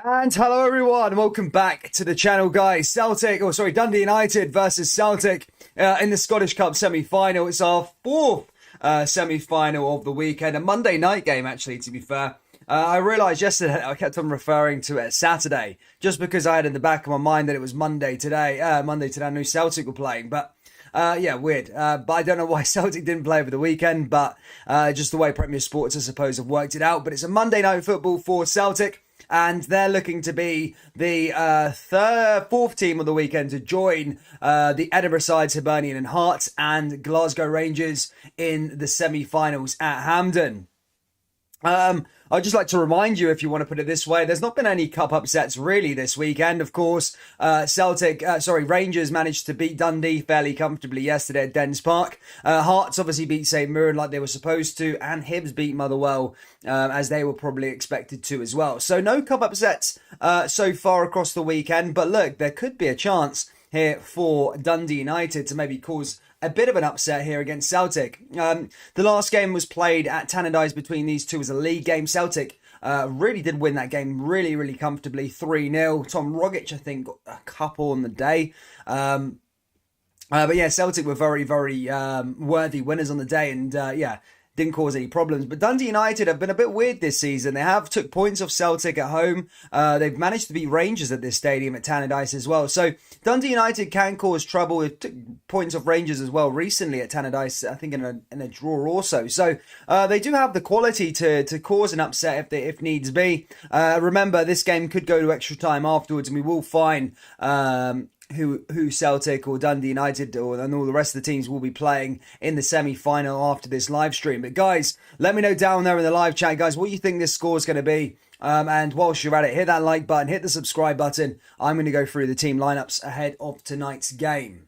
And hello everyone, welcome back to the channel guys. Dundee United versus Celtic in the Scottish Cup semi-final. It's our fourth semi-final of the weekend, a Monday night game actually to be fair. I realised yesterday I kept on referring to it as Saturday, just because I had in the back of my mind that it was Monday today. I knew Celtic were playing, but yeah, weird. But I don't know why Celtic didn't play over the weekend, but just the way Premier Sports, I suppose, have worked it out. But it's a Monday night football for Celtic. And they're looking to be the fourth team of the weekend to join the Edinburgh sides, Hibernian and Hearts, and Glasgow Rangers in the semi-finals at Hampden. I'd just like to remind you, if you want to put it this way, there's not been any cup upsets really this weekend. Of course, Rangers managed to beat Dundee fairly comfortably yesterday at Dens Park. Hearts obviously beat St Mirren like they were supposed to, and Hibs beat Motherwell as they were probably expected to as well. So no cup upsets so far across the weekend, but look, there could be a chance here for Dundee United to maybe cause a bit of an upset here against Celtic. The last game was played at Tannadice between these two as a league game. Celtic really did win that game really, really comfortably, 3-0. Tom Rogic, I think, got a couple on the day. But yeah, Celtic were very, very worthy winners on the day, and didn't cause any problems. But Dundee United have been a bit weird this season. They have took points off Celtic at home. They've managed to beat Rangers at this stadium at Tannadice as well. So Dundee United can cause trouble. They took points off Rangers as well recently at Tannadice, I think in a draw also. So they do have the quality to cause an upset if needs be. Remember, this game could go to extra time afterwards, and we will find who Celtic or Dundee United and all the rest of the teams will be playing in the semi-final after this live stream. But guys, let me know down there in the live chat, guys, what you think this score is going to be. And whilst you're at it, hit that like button, hit the subscribe button. I'm going to go through the team lineups ahead of tonight's game.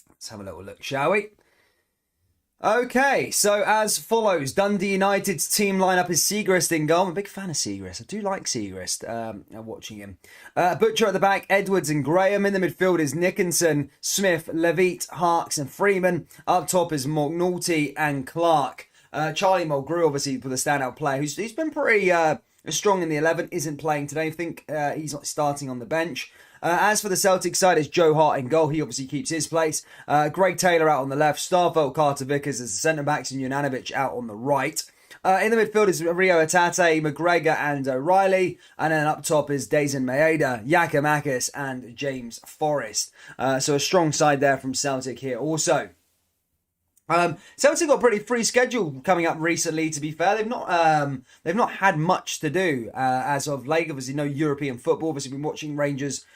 Let's have a little look, shall we? Okay, so as follows, Dundee United's team lineup is Siegrist in goal. I'm a big fan of Siegrist. I do like Siegrist, watching him. Butcher at the back, Edwards and Graham. In the midfield is Nickinson, Smith, Levitt, Harks and Freeman. Up top is McNulty and Clark. Charlie Mulgrew, obviously, for the standout player, who's been pretty strong in the 11, isn't playing today. I think he's not starting on the bench. As for the Celtic side, it's Joe Hart in goal. He obviously keeps his place. Greg Taylor out on the left. Starfelt, Carter Vickers as the centre-backs, and Juranovic out on the right. In the midfield is Rio Atate, McGregor and O'Reilly. And then up top is Dazen Maeda, Yakimakis and James Forrest. So a strong side there from Celtic here also. Celtic got a pretty free schedule coming up recently. To be fair, they've not had much to do as of late. Obviously, no European football. Obviously, been watching Rangers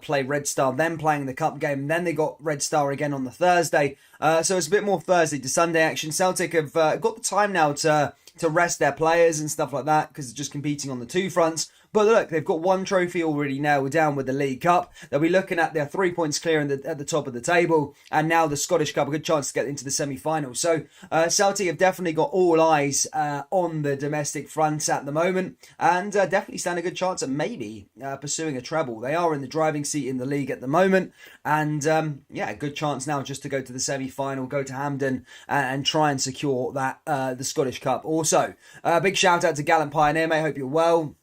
play Red Star, then playing the cup game, and then they got Red Star again on the Thursday. So it's a bit more Thursday to Sunday action. Celtic have got the time now to rest their players and stuff like that because they're just competing on the two fronts. But look, they've got one trophy already nailed down with the League Cup. They'll be looking at their 3 points clear at the top of the table. And now the Scottish Cup, a good chance to get into the semi-finals. So Celtic have definitely got all eyes on the domestic front at the moment. And definitely stand a good chance at maybe pursuing a treble. They are in the driving seat in the league at the moment. And a good chance now just to go to the semi-final, go to Hampden and try and secure that the Scottish Cup also. Big shout out to Gallant Pioneer, mate. Hope you're well.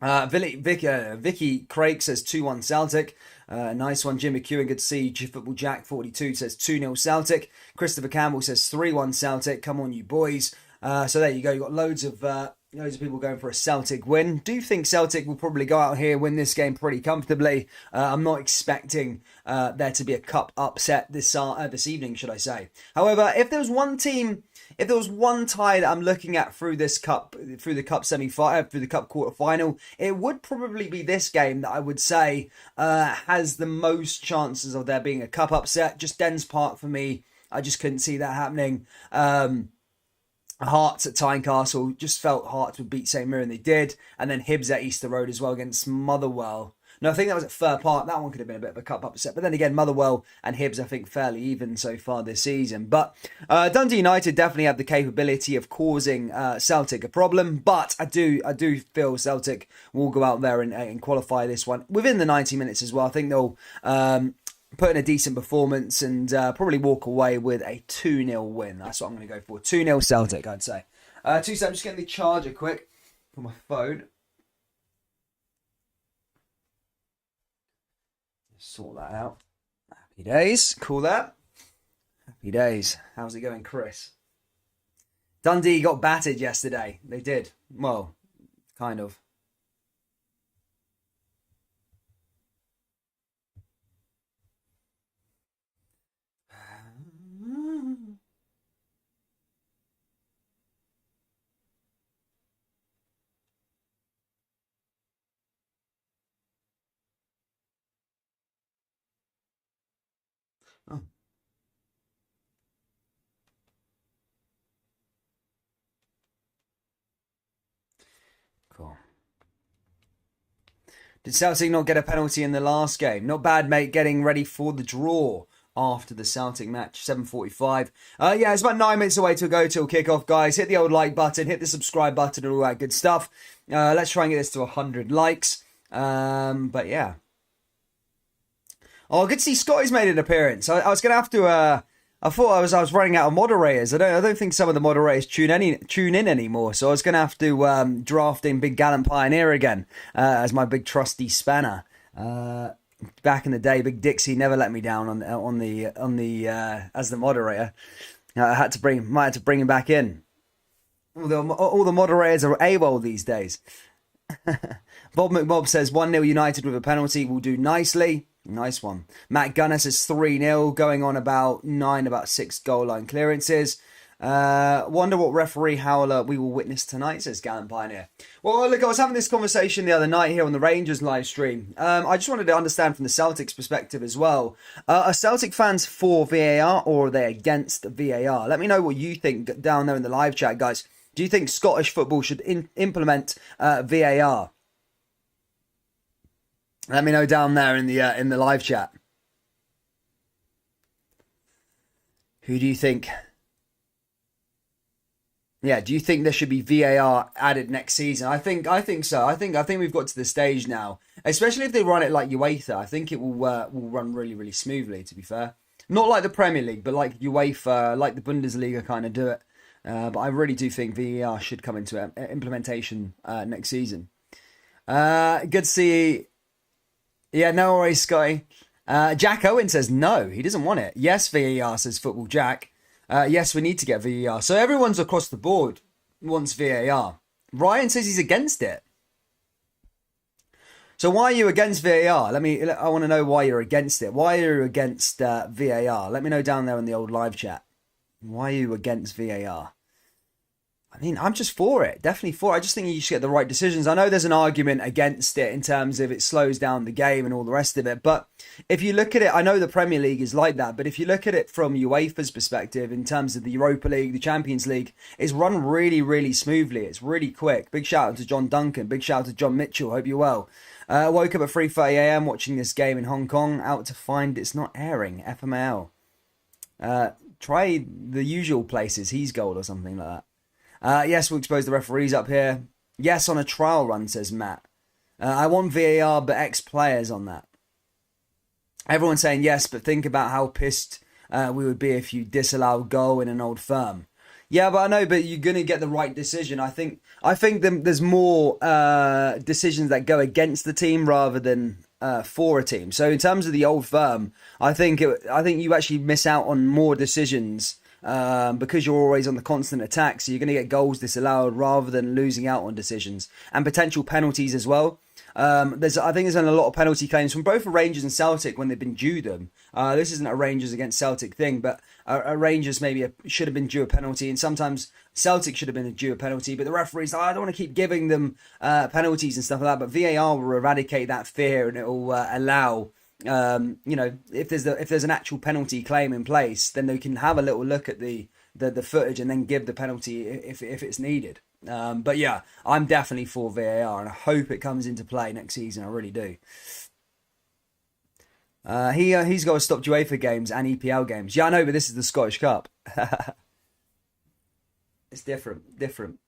Vicky Craig says 2-1 Celtic. Nice one. Jim McEwen, good to see you. Football Jack 42 says 2-0 Celtic. Christopher Campbell says 3-1 Celtic. Come on, you boys. So there you go. You've got loads of people going for a Celtic win. Do think Celtic will probably go out here, win this game pretty comfortably. I'm not expecting there to be a cup upset this evening, should I say. However, if there was one tie that I'm looking at through the cup quarter final, it would probably be this game that I would say has the most chances of there being a cup upset. Just Dens Park for me. I just couldn't see that happening. Hearts at Tynecastle, just felt Hearts would beat St Mirren, they did. And then Hibs at Easter Road as well against Motherwell. No, I think that was at Fir Park. That one could have been a bit of a cup upset. But then again, Motherwell and Hibs, I think, fairly even so far this season. But Dundee United definitely have the capability of causing Celtic a problem. But I do feel Celtic will go out there and qualify this one within the 90 minutes as well. I think they'll put in a decent performance and probably walk away with a 2-0 win. That's what I'm going to go for. 2-0 Celtic, I'd say. 2 seconds, just getting the charger quick for my phone. Sort that out. Happy days. Cool that. Happy days. How's it going, Chris? Dundee got battered yesterday. They did. Well, kind of. Oh, cool. Did Celtic not get a penalty in the last game? Not bad, mate. Getting ready for the draw after the Celtic match, 7:45. Yeah, it's about 9 minutes away to go till kickoff, guys. Hit the old like button, hit the subscribe button, and all that good stuff. Let's try and get this to 100 likes. But yeah. Oh, good to see Scotty's made an appearance. I was going to have to. I thought I was running out of moderators. I don't think some of the moderators tune in anymore. So I was going to have to draft in Big Gallant Pioneer again as my big trusty spanner. Back in the day, Big Dixie never let me down on the as the moderator. I might have to bring him back in. All the moderators are AWOL these days. Bob McBob says 1-0 United with a penalty will do nicely. Nice one. Matt Gunner says 3-0, going on about 6 goal line clearances. Wonder what referee howler we will witness tonight, says Gallant Pioneer. Well, look, I was having this conversation the other night here on the Rangers live stream. I just wanted to understand from the Celtics perspective as well. Are Celtic fans for VAR or are they against VAR? Let me know what you think down there in the live chat, guys. Do you think Scottish football should implement VAR? Let me know down there in the live chat. Who do you think? Yeah, do you think there should be VAR added next season? I think so. I think we've got to the stage now, especially if they run it like UEFA. I think it will run really, really smoothly. To be fair, not like the Premier League, but like UEFA, like the Bundesliga kind of do it. But I really do think VAR should come into implementation next season. Good to see. Yeah, no worries, Scotty. Jack Owen says no, he doesn't want it. Yes, VAR, says Football Jack. Yes, we need to get VAR. So everyone's across the board wants VAR. Ryan says he's against it. So why are you against VAR? I want to know why you're against it. Why are you against VAR? Let me know down there in the old live chat. Why are you against VAR? I mean, I'm just for it. Definitely for it. I just think you should get the right decisions. I know there's an argument against it in terms of it slows down the game and all the rest of it. But if you look at it, I know the Premier League is like that. But if you look at it from UEFA's perspective, in terms of the Europa League, the Champions League, it's run really, really smoothly. It's really quick. Big shout out to John Duncan. Big shout out to John Mitchell. Hope you're well. Woke up at 3:30 a.m. watching this game in Hong Kong. Out to find it's not airing. FML. Try the usual places. He's gold or something like that. Yes, we'll expose the referees up here. Yes, on a trial run, says Matt. I want VAR, but ex-players on that. Everyone's saying yes, but think about how pissed we would be if you disallow a goal in an old firm. Yeah, but I know, but you're going to get the right decision. I think there's more decisions that go against the team rather than for a team. So in terms of the old firm, I think you actually miss out on more decisions because you're always on the constant attack. So you're going to get goals disallowed rather than losing out on decisions and potential penalties as well. I think there's been a lot of penalty claims from both Rangers and Celtic when they've been due them. This isn't a Rangers against Celtic thing, but a Rangers maybe should have been due a penalty, and sometimes Celtic should have been due a penalty. But the referees, I don't want to keep giving them penalties and stuff like that. But VAR will eradicate that fear, and it will allow. If there's an actual penalty claim in place, then they can have a little look at the footage and then give the penalty if it's needed. But yeah, I'm definitely for VAR, and I hope it comes into play next season. I really do. He's got to stop UEFA games and EPL games. Yeah, I know, but this is the Scottish Cup. It's different.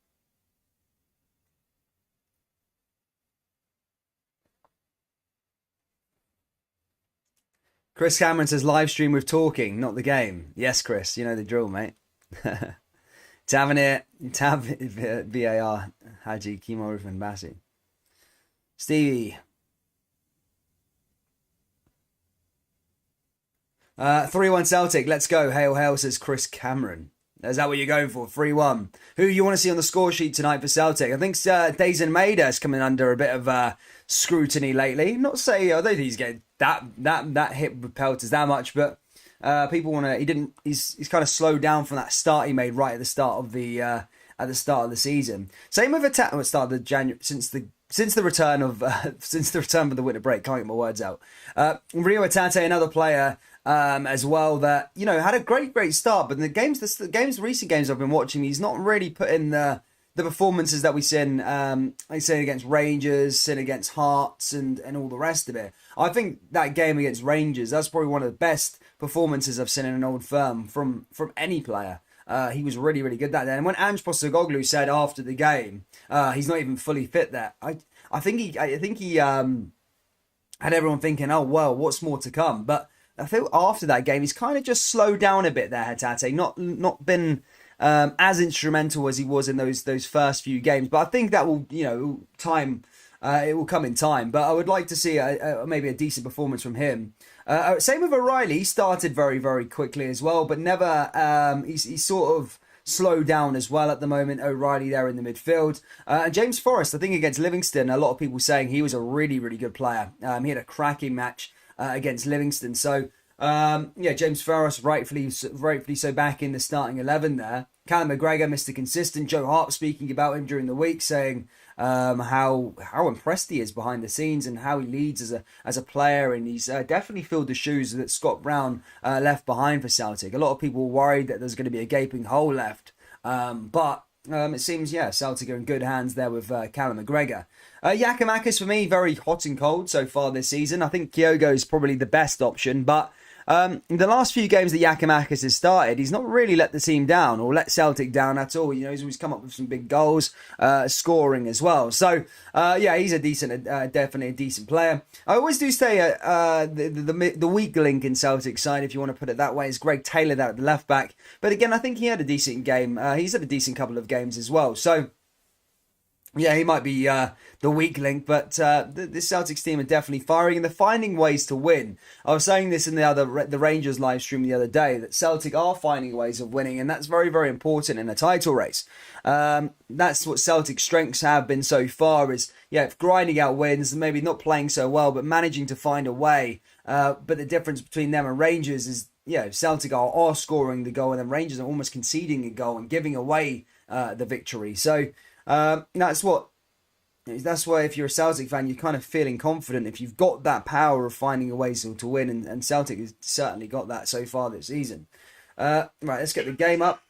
Chris Cameron says live stream with talking, not the game. Yes, Chris, you know the drill, mate. Tavernier, VAR, Haji, Kimo, and Bassi. Stevie. 3-1 Celtic. Let's go. Hail, hail, says Chris Cameron. Is that what you're going for? 3-1. Who you want to see on the score sheet tonight for Celtic? I think Dazen Maida is coming under a bit of scrutiny lately. Not to say I don't think he's getting that hit with pelters that much, but people want to. He's kind of slowed down from that start he made right at the start of the season. Same with attack at the start of the January since the return of the winter break. Can't get my words out. Rio Atate, another player as well that had a great start, but in the recent games I've been watching, he's not really put in the performances that we've seen. Like saying against Rangers, seen against Hearts, and all the rest of it. I think that game against Rangers, that's probably one of the best performances I've seen in an old firm from any player. He was really good that day. And when Ange Postecoglou said after the game, he's not even fully fit there. I think he had everyone thinking, oh well, what's more to come? But I think after that game, he's kind of just slowed down a bit there, Hatate. Not been as instrumental as he was in those first few games. But I think that will, time. It will come in time. But I would like to see maybe a decent performance from him. Same with O'Reilly. He started very quickly as well, but never. He's sort of slowed down as well at the moment. O'Reilly there in the midfield. And James Forrest, I think against Livingston, a lot of people saying he was a really good player. He had a cracking match against Livingston. So James Forrest rightfully so back in the starting 11 there. Callum McGregor, Mr. Consistent. Joe Hart speaking about him during the week, saying how impressed he is behind the scenes and how he leads as a player, and he's definitely filled the shoes that Scott Brown left behind for Celtic. A lot of people were worried that there's going to be a gaping hole left, but it seems Celtic are in good hands there with Callum McGregor. Giakoumakis for me, very hot and cold so far this season. I think Kyogo is probably the best option, but the last few games that Giakoumakis has started, he's not really let the team down or let Celtic down at all. He's always come up with some big goals, scoring as well. So, he's definitely a decent player. I always do say the weak link in Celtic's side, if you want to put it that way, is Greg Taylor there at the left back. But again, I think he had a decent game. He's had a decent couple of games as well. So, yeah, he might be the weak link, but this Celtics team are definitely firing and they're finding ways to win. I was saying this in the Rangers live stream the other day, that Celtic are finding ways of winning, and that's very important in a title race. That's what Celtic's strengths have been so far, is grinding out wins, maybe not playing so well, but managing to find a way. But the difference between them and Rangers is, Celtic are scoring the goal, and then Rangers are almost conceding a goal and giving away the victory. So that's why if you're a Celtic fan, you're kind of feeling confident if you've got that power of finding a way to win, and Celtic has certainly got that so far this season. Right, let's get the game up.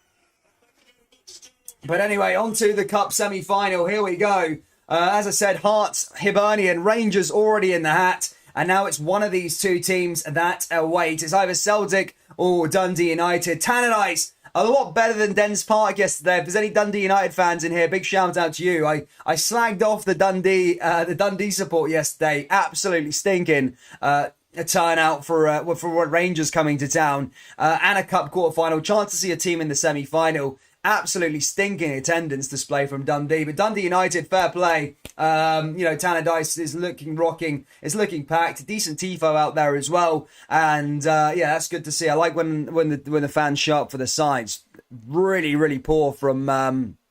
But anyway, on to the Cup semi-final. Here we go. As I said, Hearts, Hibernian, Rangers already in the hat, and now it's one of these two teams that await. It's either Celtic or Dundee United. Tan and Ice, a lot better than Dens Park yesterday. If there's any Dundee United fans in here, big shout out to you. I slagged off the Dundee support yesterday. Absolutely stinking. A turnout for Rangers coming to town and a cup quarter-final. Chance to see a team in the semi-final. Absolutely stinking attendance display from Dundee. But Dundee United, fair play. Tannadice is looking rocking. It's looking packed. Decent tifo out there as well. And that's good to see. I like when the fans show up for the sides. Really poor from Dundee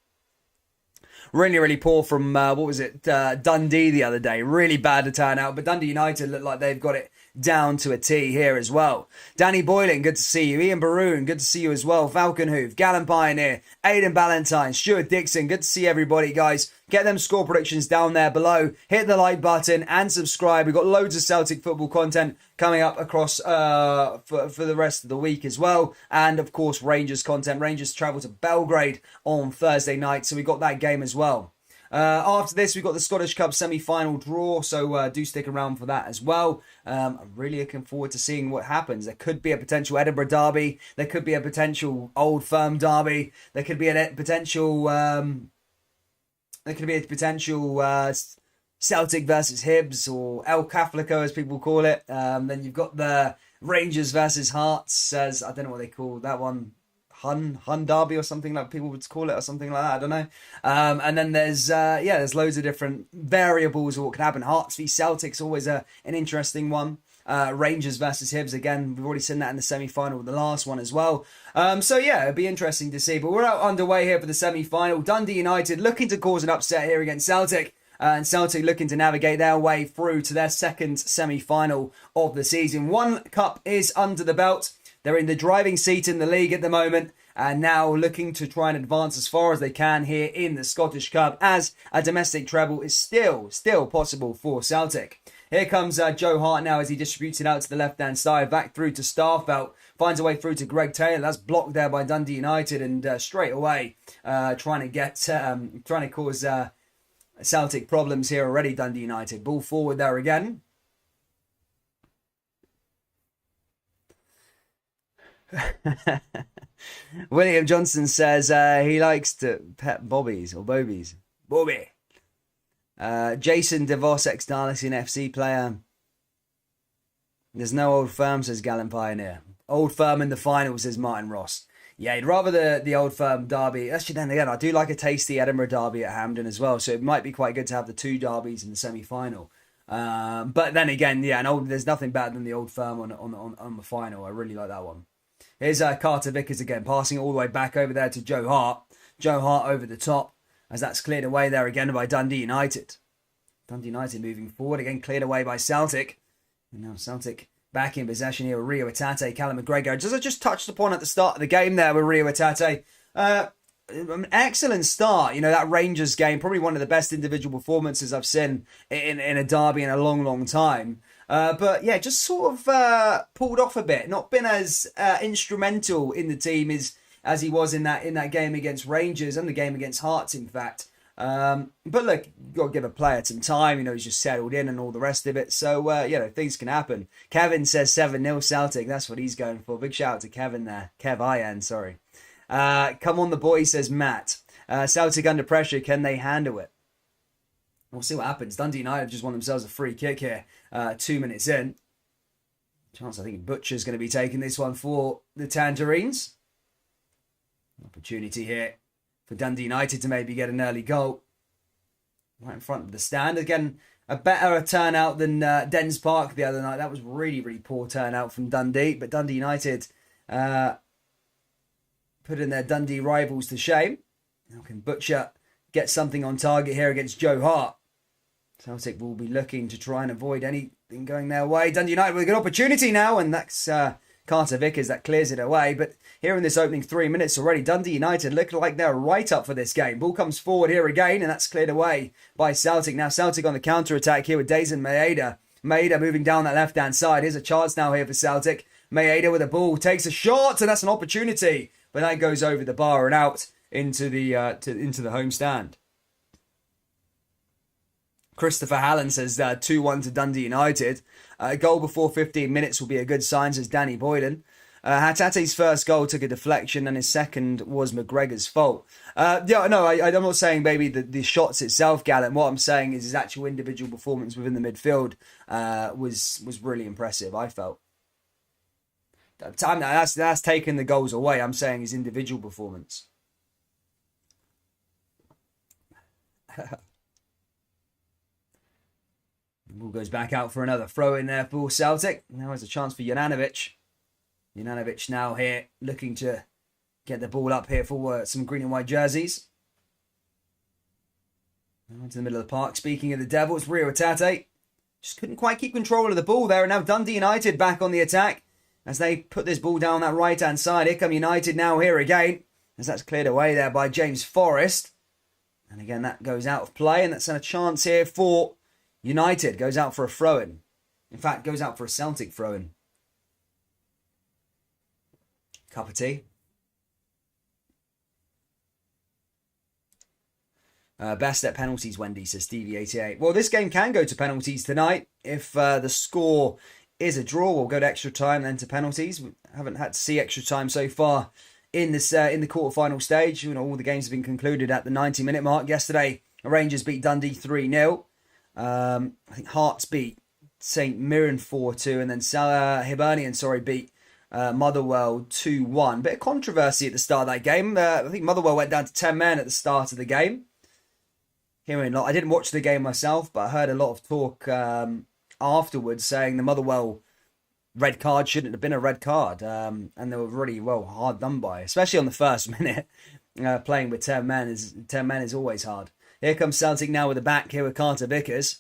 the other day. Really bad to turn out. But Dundee United look like they've got it down to a T here as well. Danny Boylan, good to see you. Ian Baroon, good to see you as well. Falcon Hoof, Gallon Pioneer, Aidan Ballantyne, Stuart Dixon, good to see everybody, guys. Get them score predictions down there below. Hit the like button and subscribe. We've got loads of Celtic football content coming up across for the rest of the week as well. And of course, Rangers content. Rangers travel to Belgrade on Thursday night, so we got that game as well. After this, we've got the Scottish Cup semi-final draw, so do stick around for that as well. I'm really looking forward to seeing what happens. There could be a potential Edinburgh derby. There could be a potential Old Firm derby. There could be a potential Celtic versus Hibs, or El Catholico as people call it. Then you've got the Rangers versus Hearts, as I don't know what they call that one. Hun derby or something like people would call it, or something like that. I don't know. And then there's loads of different variables of what can happen. Hearts v Celtic's always an interesting one. Rangers versus Hibs again. We've already seen that in the semi-final with the last one as well. So yeah, it'd be interesting to see. But we're out underway here for the semi-final. Dundee United looking to cause an upset here against Celtic. And Celtic looking to navigate their way through to their second semi-final of the season. One cup is under the belt. They're in the driving seat in the league at the moment. And now looking to try and advance as far as they can here in the Scottish Cup, as a domestic treble is still possible for Celtic. Here comes Joe Hart now as he distributes it out to the left-hand side, back through to Starfelt, finds a way through to Greg Taylor. That's blocked there by Dundee United, and straight away trying to cause Celtic problems here already. Dundee United ball forward there again. William Johnson says he likes to pet bobbies or bobies. Bobby. Jason DeVos, ex-Darlington FC player. There's no Old Firm, says Gallant Pioneer. Old Firm in the final, says Martin Ross. Yeah, he'd rather the Old Firm derby. Actually, then again, I do like a tasty Edinburgh derby at Hampden as well, so it might be quite good to have the two derbies in the semi-final. But then again, yeah, there's nothing better than the Old Firm on the final. I really like that one. Here's Carter Vickers again, passing it all the way back over there to Joe Hart. Joe Hart over the top, as that's cleared away there again by Dundee United. Dundee United moving forward, again cleared away by Celtic. And now Celtic back in possession here with Rio Atate, Callum McGregor. As I just touched upon at the start of the game there with Rio Atate. An excellent start. You know, that Rangers game, probably one of the best individual performances I've seen in a derby in a long time. But yeah, just sort of pulled off a bit. Not been as instrumental in the team as he was in that game against Rangers and the game against Hearts, in fact. But look, you've got to give a player some time. You know, he's just settled in and all the rest of it. So, you know, things can happen. Kevin says 7-0 Celtic. That's what he's going for. Big shout out to Kevin there. Kev Ian, sorry. Come on the boy, says Matt. Celtic under pressure. Can they handle it? We'll see what happens. Dundee United just won themselves a free kick here. 2 minutes in. Chance, I think Butcher's going to be taking this one for the Tangerines. Opportunity here for Dundee United to maybe get an early goal. Right in front of the stand. Again, a better turnout than Dens Park the other night. That was really poor turnout from Dundee. But Dundee United putting their Dundee rivals to shame. Now can Butcher get something on target here against Joe Hart? Celtic will be looking to try and avoid anything going their way. Dundee United with a good opportunity now, and that's Carter Vickers that clears it away. But here in this opening 3 minutes already, Dundee United look like they're right up for this game. Ball comes forward here again, and that's cleared away by Celtic. Now Celtic on the counter-attack here with Dazan Maeda. Maeda moving down that left-hand side. Here's a chance now here for Celtic. Maeda with a ball, takes a shot, and that's an opportunity. But that goes over the bar and out into the home stand. Christopher Hallen says 2-1 to Dundee United. A goal before 15 minutes will be a good sign, says Danny Boyden. Hatate's first goal took a deflection and his second was McGregor's fault. I'm not saying, baby, the shots itself, Gallant. What I'm saying is his actual individual performance within the midfield was really impressive, I felt. That's taken the goals away. I'm saying his individual performance. Ball goes back out for another throw in there for Celtic. Now there's a chance for Juranovic. Juranovic now here looking to get the ball up here for some green and white jerseys. Now into the middle of the park. Speaking of the Devils, Rio Atate just couldn't quite keep control of the ball there. And now Dundee United back on the attack as they put this ball down that right-hand side. Here come United now here again as that's cleared away there by James Forrest. And again, that goes out of play and that's a chance here for United. Goes out for a throw-in. In fact, goes out for a Celtic throw-in. Cup of tea. Best at penalties, Wendy, says Stevie88. Well, this game can go to penalties tonight. If the score is a draw, we'll go to extra time, then to penalties. We haven't had to see extra time so far in this in the quarterfinal stage. You know, all the games have been concluded at the 90-minute mark. Yesterday, Rangers beat Dundee 3-0. I think Hearts beat St Mirren 4-2, and then Hibernian, beat Motherwell 2-1. Bit of controversy at the start of that game. I think Motherwell went down to 10 men at the start of the game. I didn't watch the game myself, but I heard a lot of talk afterwards saying the Motherwell red card shouldn't have been a red card. And they were really well hard done by, especially on the first minute. Playing with 10 men is always hard. Here comes Celtic now with the back here with Carter Vickers.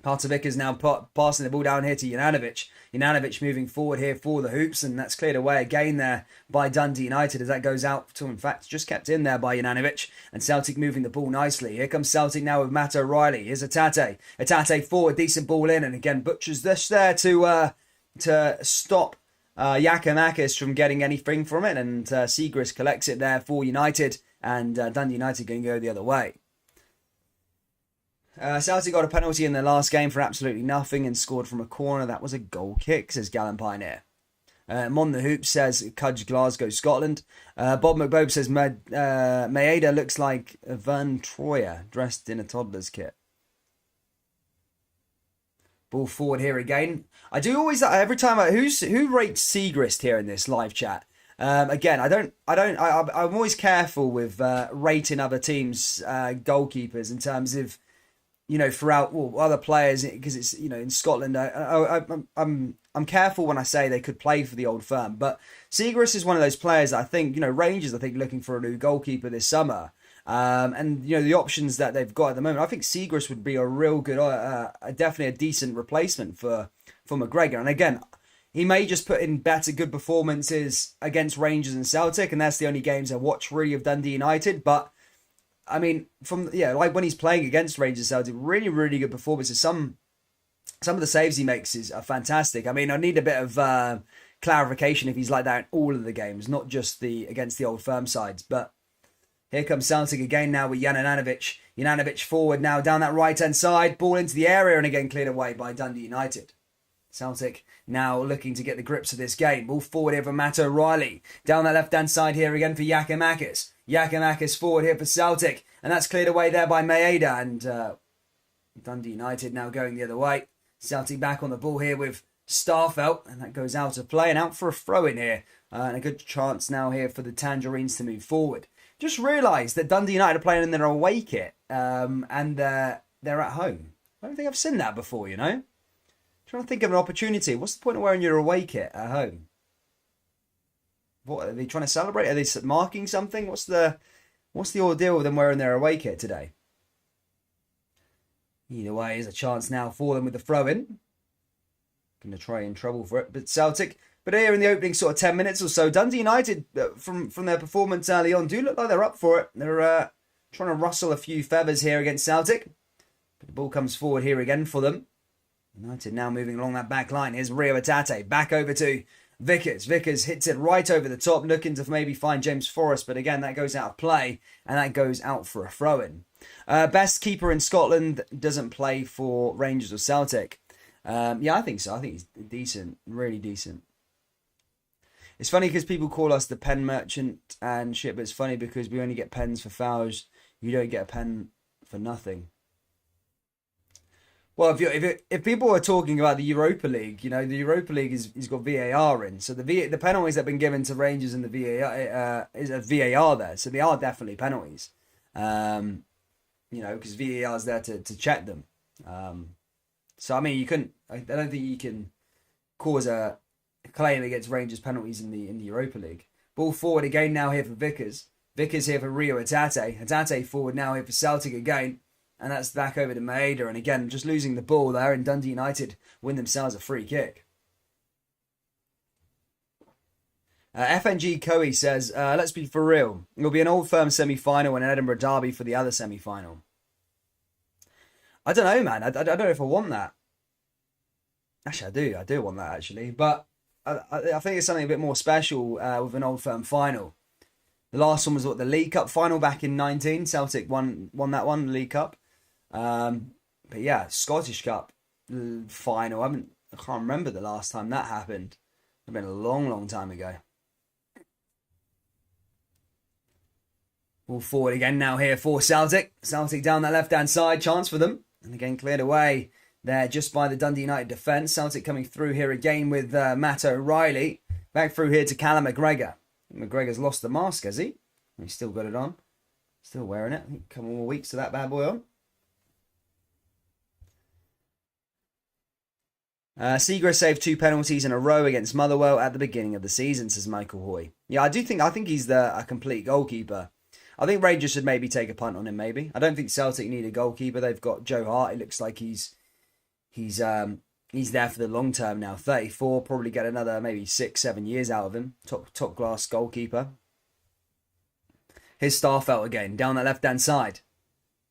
Carter Vickers now passing the ball down here to Juranovic. Juranovic moving forward here for the Hoops, and that's cleared away again there by Dundee United as that goes out to, in fact, just kept in there by Juranovic. And Celtic moving the ball nicely. Here comes Celtic now with Matt O'Reilly. Here's Atate. Atate forward, decent ball in, and again butchers this there to stop Giakoumakis from getting anything from it, and Siegrist collects it there for United, and Dundee United going to go the other way. Celtic got a penalty in their last game for absolutely nothing and scored from a corner. That was a goal kick, says Gallon Pioneer. Mon the Hoop says Cudge Glasgow, Scotland. Bob McBobe says Maeda looks like Vern Troyer dressed in a toddler's kit. Ball forward here again. I do always every time who rates Siegrist here in this live chat. Again, I'm always careful with rating other teams' goalkeepers in terms of, you know, throughout other players, because it's, you know, in Scotland. I'm careful when I say they could play for the old firm, but Siegrist is one of those players that I think, you know, Rangers looking for a new goalkeeper this summer, and you know the options that they've got at the moment. I think Siegrist would be a real good, definitely a decent replacement for McGregor. And again, he may just put in good performances against Rangers and Celtic, and that's the only games I watch really of Dundee United, but. I mean, like when he's playing against Rangers, Celtic, really, really good performances. Some of the saves he makes are fantastic. I mean, I need a bit of clarification if he's like that in all of the games, not just against the old firm sides. But here comes Celtic again now with Juranovic. Juranovic forward now down that right-hand side, ball into the area, and again cleared away by Dundee United. Celtic now looking to get the grips of this game. Ball forward here for Matt O'Reilly. Down that left-hand side here again for Giakoumakis. Giakoumakis forward here for Celtic. And that's cleared away there by Maeda. And Dundee United now going the other way. Celtic back on the ball here with Starfelt. And that goes out of play and out for a throw-in here. And a good chance now here for the Tangerines to move forward. Just realised that Dundee United are playing in their away kit. And they're at home. I don't think I've seen that before, you know. Trying to think of an opportunity. What's the point of wearing your away kit at home? What are they trying to celebrate? Are they marking something? What's the ordeal with them wearing their away kit today? Either way, there's a chance now for them with the throw-in. Going to try in trouble for it, but Celtic. But here in the opening sort of 10 minutes or so, Dundee United, from their performance early on, do look like they're up for it. They're trying to rustle a few feathers here against Celtic. But the ball comes forward here again for them. United now moving along that back line. Here's Rio Atate. Back over to Vickers. Vickers hits it right over the top, looking to maybe find James Forrest. But again, that goes out of play. And that goes out for a throw-in. Best keeper in Scotland doesn't play for Rangers or Celtic. Yeah, I think so. I think he's decent. Really decent. It's funny because people call us the pen merchant and shit. But it's funny because we only get pens for fouls. You don't get a pen for nothing. Well, if people are talking about the Europa League, you know, the Europa League has got VAR in. So the penalties that have been given to Rangers in the VAR is a VAR there. So they are definitely penalties. You know, because VAR is there to check them. So, I mean, I don't think you can cause a claim against Rangers penalties in the Europa League. Ball forward again now here for Vickers. Vickers here for Rio Atate. Atate forward now here for Celtic again. And that's back over to Maeda. And again, just losing the ball there. And Dundee United win themselves a free kick. FNG Coe says, let's be for real. It'll be an Old Firm semi-final and an Edinburgh derby for the other semi-final. I don't know, man. I don't know if I want that. Actually, I do. I do want that, actually. But I think it's something a bit more special with an Old Firm final. The last one was the League Cup final back in 19. Celtic won that one, the League Cup. But yeah, Scottish Cup final. I can't remember the last time that happened. It's been a long, long time ago. Ball forward again now here for Celtic. Celtic down that left-hand side. Chance for them. And again cleared away there just by the Dundee United defence. Celtic coming through here again with Matt O'Reilly. Back through here to Callum McGregor. McGregor's lost the mask, has he? He's still got it on. Still wearing it. A couple more weeks to that bad boy on. Seagrass saved 2 penalties in a row against Motherwell at the beginning of the season, says Michael Hoy. Yeah, I think he's a complete goalkeeper. I think Rangers should maybe take a punt on him. Maybe I don't think Celtic need a goalkeeper. They've got Joe Hart. It looks like he's there for the long term now. 34, probably get another maybe 6-7 years out of him. Top class goalkeeper. Here's Starfelt again down that left hand side.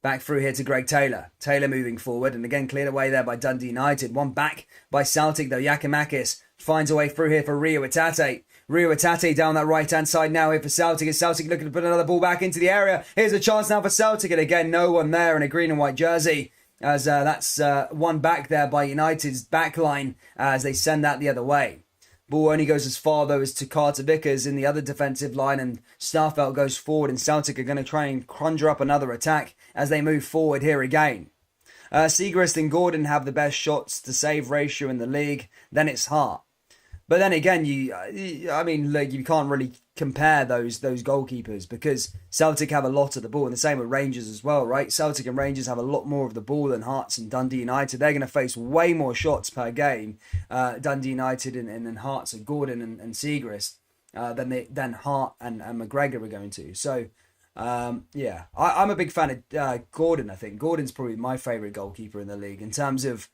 Back through here to Greg Taylor. Taylor moving forward and again cleared away there by Dundee United. One back by Celtic though. Yakimakis finds a way through here for Rio Itate. Rio Itate down that right hand side now here for Celtic. Is Celtic looking to put another ball back into the area? Here's a chance now for Celtic and again no one there in a green and white jersey. As that's one back there by United's back line as they send that the other way. Ball only goes as far though as to Carter Vickers in the other defensive line and Starfelt goes forward and Celtic are going to try and conjure up another attack as they move forward here again. Seagrass and Gordon have the best shots to save ratio in the league. Then it's Hart. But then again, you can't really compare those goalkeepers because Celtic have a lot of the ball and the same with Rangers as well, right? Celtic and Rangers have a lot more of the ball than Hearts and Dundee United. They're going to face way more shots per game, Dundee United and Hearts and Gordon and Seagrass than Hart and McGregor are going to. So, I'm a big fan of Gordon, I think. Gordon's probably my favourite goalkeeper in the league in terms of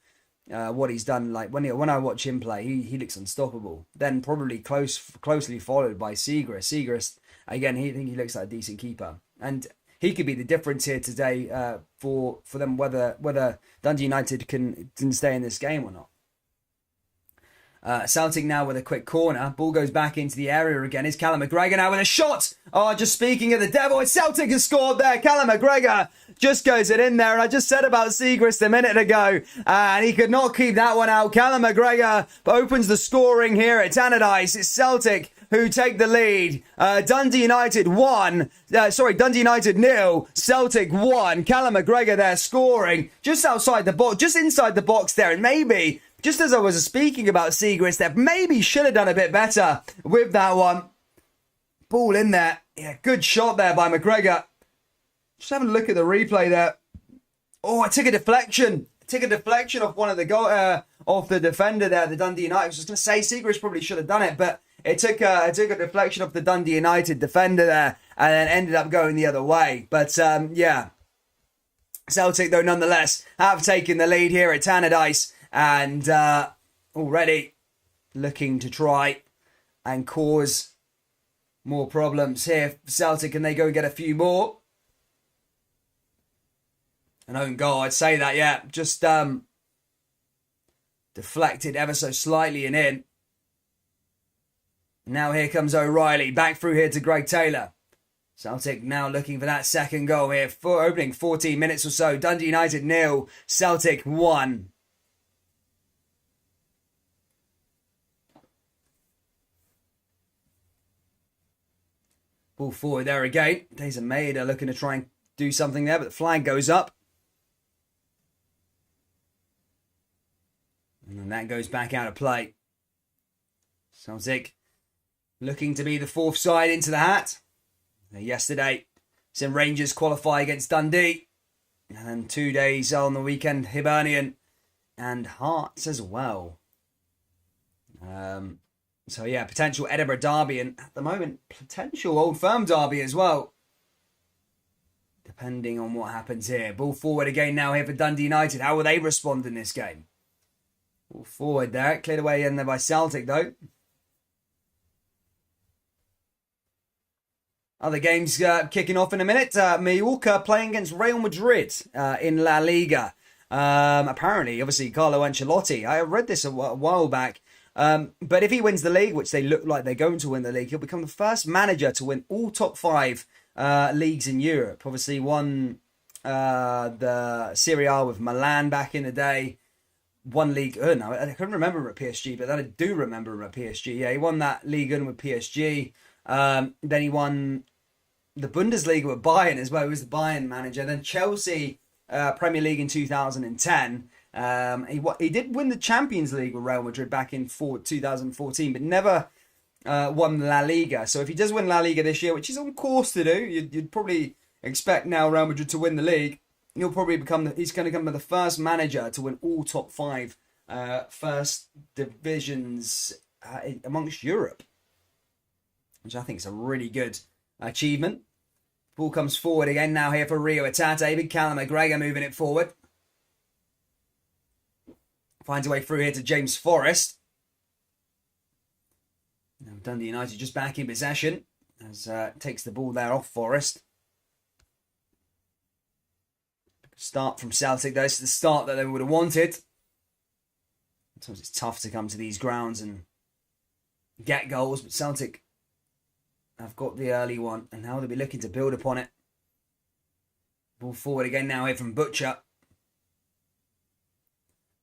what he's done. Like when I watch him play, he looks unstoppable. Then probably closely followed by Seagrass. Seagrass again, he looks like a decent keeper, and he could be the difference here today for them whether Dundee United can stay in this game or not. Celtic now with a quick corner. Ball goes back into the area again. Is Callum McGregor now with a shot? Oh, just speaking of the devil, Celtic has scored there. Callum McGregor just goes it in there. And I just said about Seagrass a minute ago. And he could not keep that one out. Callum McGregor opens the scoring here at Tannadice. It's Celtic who take the lead. Dundee United 0. Celtic 1. Callum McGregor there scoring just outside the box, just inside the box there. And maybe, just as I was speaking about Seagrass there, maybe should have done a bit better with that one. Ball in there. Yeah, good shot there by McGregor. Just having a look at the replay there. Oh, I took a deflection. Off one of the off the defender there, the Dundee United. I was just going to say Seagrass probably should have done it, but it took a deflection off the Dundee United defender there and then ended up going the other way. But Celtic though nonetheless have taken the lead here at Tannadice and already looking to try and cause more problems here for Celtic. Can they go and get a few more? An own goal, I'd say that, yeah. Just deflected ever so slightly and in. Now here comes O'Reilly, back through here to Greg Taylor. Celtic now looking for that second goal here for opening 14 minutes or so. Dundee United 0, Celtic 1. Ball forward there again. Daza Maeda looking to try and do something there, but the flag goes up. And then that goes back out of play. Celtic looking to be the fourth side into the hat. Yesterday, some Rangers qualify against Dundee. And then 2 days on the weekend, Hibernian and Hearts as well. So yeah, potential Edinburgh derby and at the moment, potential Old Firm derby as well. Depending on what happens here. Ball forward again now here for Dundee United. How will they respond in this game? Ball forward there. Cleared away in there by Celtic though. Other games kicking off in a minute. Mallorca playing against Real Madrid in La Liga. Apparently, obviously, Carlo Ancelotti. I read this a while back. But if he wins the league, which they look like they're going to win the league, he'll become the first manager to win all top 5 leagues in Europe. Obviously, won the Serie A with Milan back in the day. One league. No, I couldn't remember him at PSG, but then I do remember him at PSG. Yeah, he won that league with PSG. Then he won the Bundesliga with Bayern as well. He was the Bayern manager. Then Chelsea Premier League in 2010. He did win the Champions League with Real Madrid back in 2014, but never won La Liga. So if he does win La Liga this year, which he's on course to do, you'd probably expect now Real Madrid to win the league. He's going to become the first manager to win all top 5 first divisions amongst Europe, which I think is a really good achievement. Ball comes forward again now here for Rio Atate. Big Callum McGregor moving it forward. Finds a way through here to James Forrest. Now Dundee United just back in possession as takes the ball there off Forrest. Start from Celtic, though. This is the start that they would have wanted. Sometimes it's tough to come to these grounds and get goals, but Celtic have got the early one, and now they'll be looking to build upon it. Ball forward again now here from Butcher.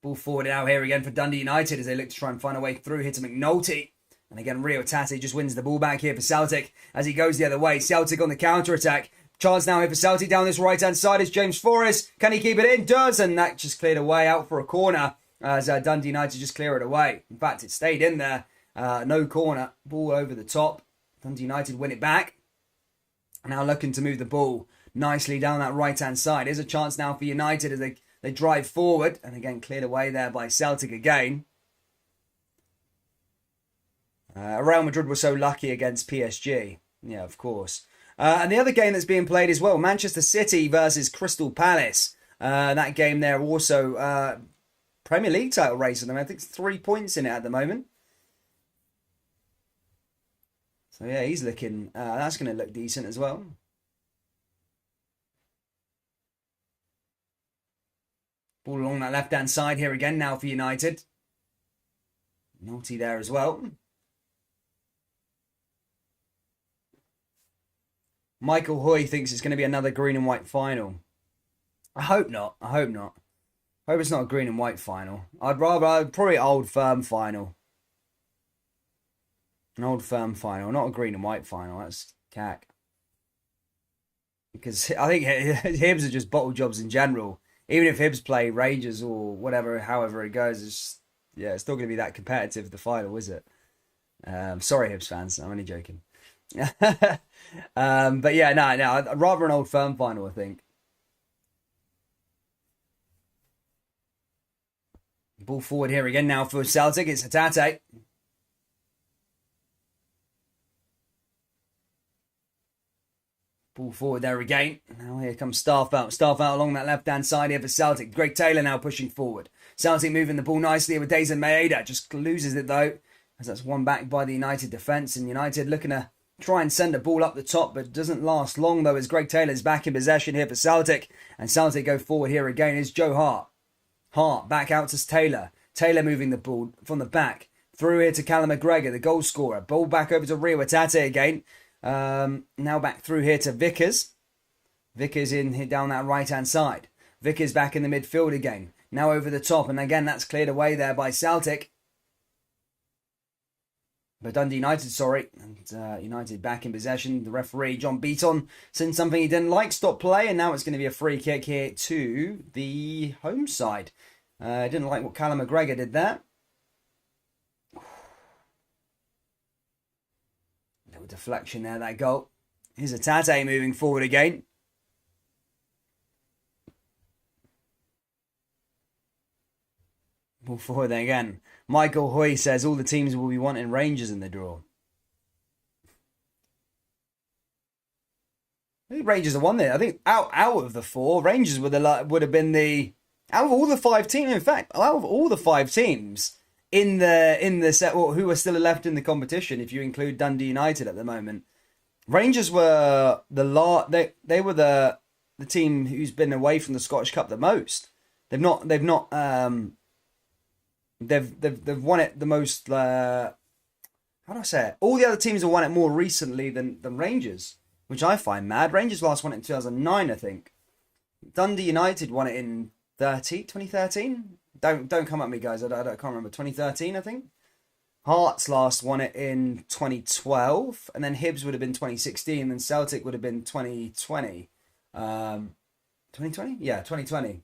Ball forward now here again for Dundee United as they look to try and find a way through here to McNulty. And again, Rio Tate just wins the ball back here for Celtic as he goes the other way. Celtic on the counter-attack. Chance now here for Celtic down this right-hand side is James Forrest. Can he keep it in? Does, and that just cleared away out for a corner as Dundee United just clear it away. In fact, it stayed in there. No corner. Ball over the top. Dundee United win it back. Now looking to move the ball nicely down that right-hand side. Here's a chance now for United as they drive forward. And again, cleared away there by Celtic again. Real Madrid were so lucky against PSG. Yeah, of course. And the other game that's being played as well, Manchester City versus Crystal Palace. That game there also Premier League title race for them. I think it's 3 points in it at the moment. So yeah, he's looking, that's going to look decent as well. Ball along that left-hand side here again now for United. Naughty there as well. Michael Hoy thinks it's going to be another green and white final. I hope not. I hope it's not a green and white final. I'd probably Old Firm final. An Old Firm final, not a green and white final. That's cack. Because I think Hibs are just bottle jobs in general. Even if Hibs play Rangers or whatever, however it goes, it's still going to be that competitive, the final, is it? Sorry, Hibs fans. I'm only joking. But yeah, no, I'd rather an Old Firm final, I think. Ball forward here again now for Celtic. It's Hatate. Ball forward there again. Now here comes Staff out. Staff out along that left-hand side here for Celtic. Greg Taylor now pushing forward. Celtic moving the ball nicely with Dazen Maeda. Just loses it though, as that's won back by the United defence. And United looking to try and send a ball up the top, but it doesn't last long though as Greg Taylor's back in possession here for Celtic. And Celtic go forward here again is Joe Hart. Hart back out to Taylor. Taylor moving the ball from the back. Through here to Callum McGregor, the goal scorer. Ball back over to Rio Atate again. Now back through here to Vickers. Vickers in down that right-hand side. Vickers back in the midfield again. Now over the top, and again that's cleared away there by Celtic. But Dundee United, sorry. And United back in possession. The referee, John Beaton, said something he didn't like. Stop play, and now it's going to be a free kick here to the home side. Didn't like what Callum McGregor did there. Little deflection there, that goal. Here's Atate moving forward again. Ball forward there again. Michael Hoy says all the teams will be wanting Rangers in the draw. I think Rangers have won there. I think out of the four, Rangers would have been the out of all the five teams. In fact, out of all the five teams in the set, who are still left in the competition, if you include Dundee United at the moment, Rangers were they were the team who's been away from the Scottish Cup the most. They've won it the most. How do I say it? All the other teams have won it more recently than Rangers, which I find mad. Rangers last won it in 2009, I think. Dundee United won it in 2013. Don't come at me, guys. I can't remember. 2013, I think. Hearts last won it in 2012, and then Hibs would have been 2016, and Celtic would have been 2020. 2020? Yeah, 2020.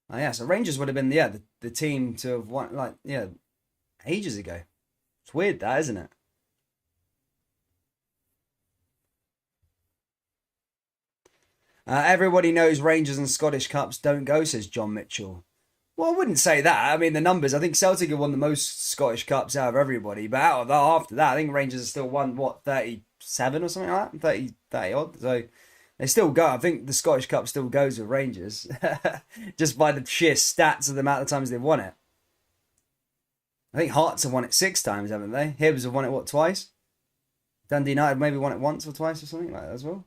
Oh, yeah, so Rangers would have been the team to have won ages ago. It's weird, that, isn't it? Everybody knows Rangers and Scottish Cups don't go, says John Mitchell. Well, I wouldn't say that. I mean, the numbers, I think Celtic have won the most Scottish Cups out of everybody. But out of that, after that, I think Rangers have still won, what, 37 or something like that? 30 odd. So they still go. I think the Scottish Cup still goes with Rangers. Just by the sheer stats of the amount of times they've won it. I think Hearts have won it 6 times, haven't they? Hibs have won it, what, twice? Dundee United maybe won it once or twice or something like that as well.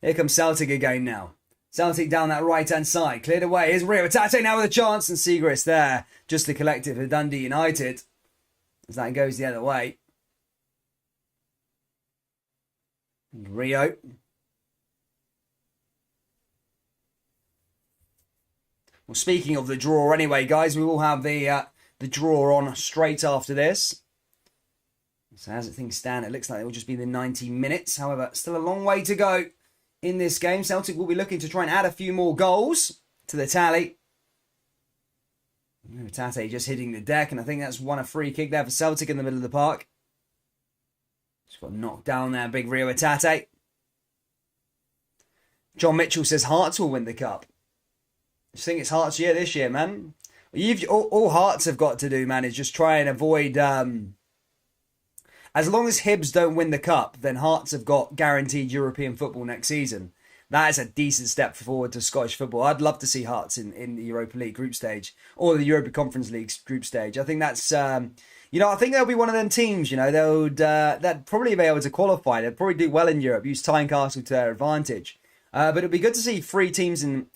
Here comes Celtic again now. Celtic down that right-hand side. Cleared away. Here's Rio Tate now with a chance. And Siegrist there. Just to collect it for Dundee United. As that goes the other way. And Rio. Well, speaking of the draw anyway, guys, we will have the draw on straight after this. So as things stand, it looks like it will just be the 90 minutes. However, still a long way to go in this game. Celtic will be looking to try and add a few more goals to the tally. Tate just hitting the deck, and I think that's won a free kick there for Celtic in the middle of the park. Just got knocked down there, big Rio Tate. John Mitchell says Hearts will win the cup. I just think it's Hearts' year this year, man. All Hearts have got to do, man, is just try and avoid... As long as Hibs don't win the cup, then Hearts have got guaranteed European football next season. That is a decent step forward to Scottish football. I'd love to see Hearts in the Europa League group stage or the Europa Conference League group stage. I think that's, I think they'll be one of them teams, they'd probably be able to qualify. They'd probably do well in Europe, use Tynecastle to their advantage. But it'd be good to see 3 teams in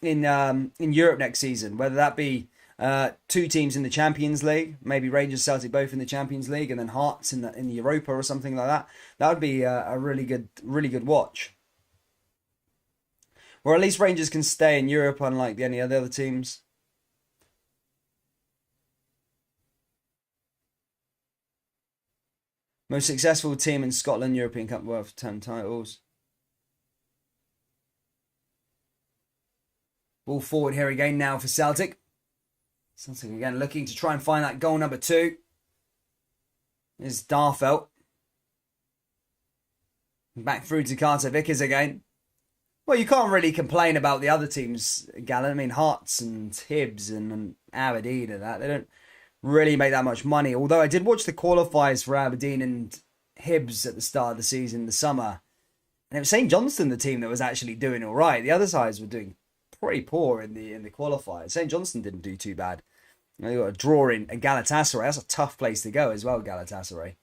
Europe next season, whether that be 2 teams in the Champions League, maybe Rangers, Celtic both in the Champions League, and then Hearts in the Europa or something like that. That would be a really good watch. Or at least Rangers can stay in Europe, unlike any of the other teams. Most successful team in Scotland, European Cup worth 10 titles. Ball forward here again now for Celtic. Celtic again looking to try and find that goal number 2. There's Darfelt. Back through to Carter Vickers again. Well, you can't really complain about the other teams, Gallon. I mean, Hearts and Hibs and Aberdeen and that. They don't really make that much money. Although I did watch the qualifiers for Aberdeen and Hibs at the start of the season, the summer. And it was St Johnstone, the team that was actually doing all right. The other sides were doing pretty poor in the qualifiers. St Johnstone didn't do too bad. They got a draw in Galatasaray. That's a tough place to go as well, Galatasaray.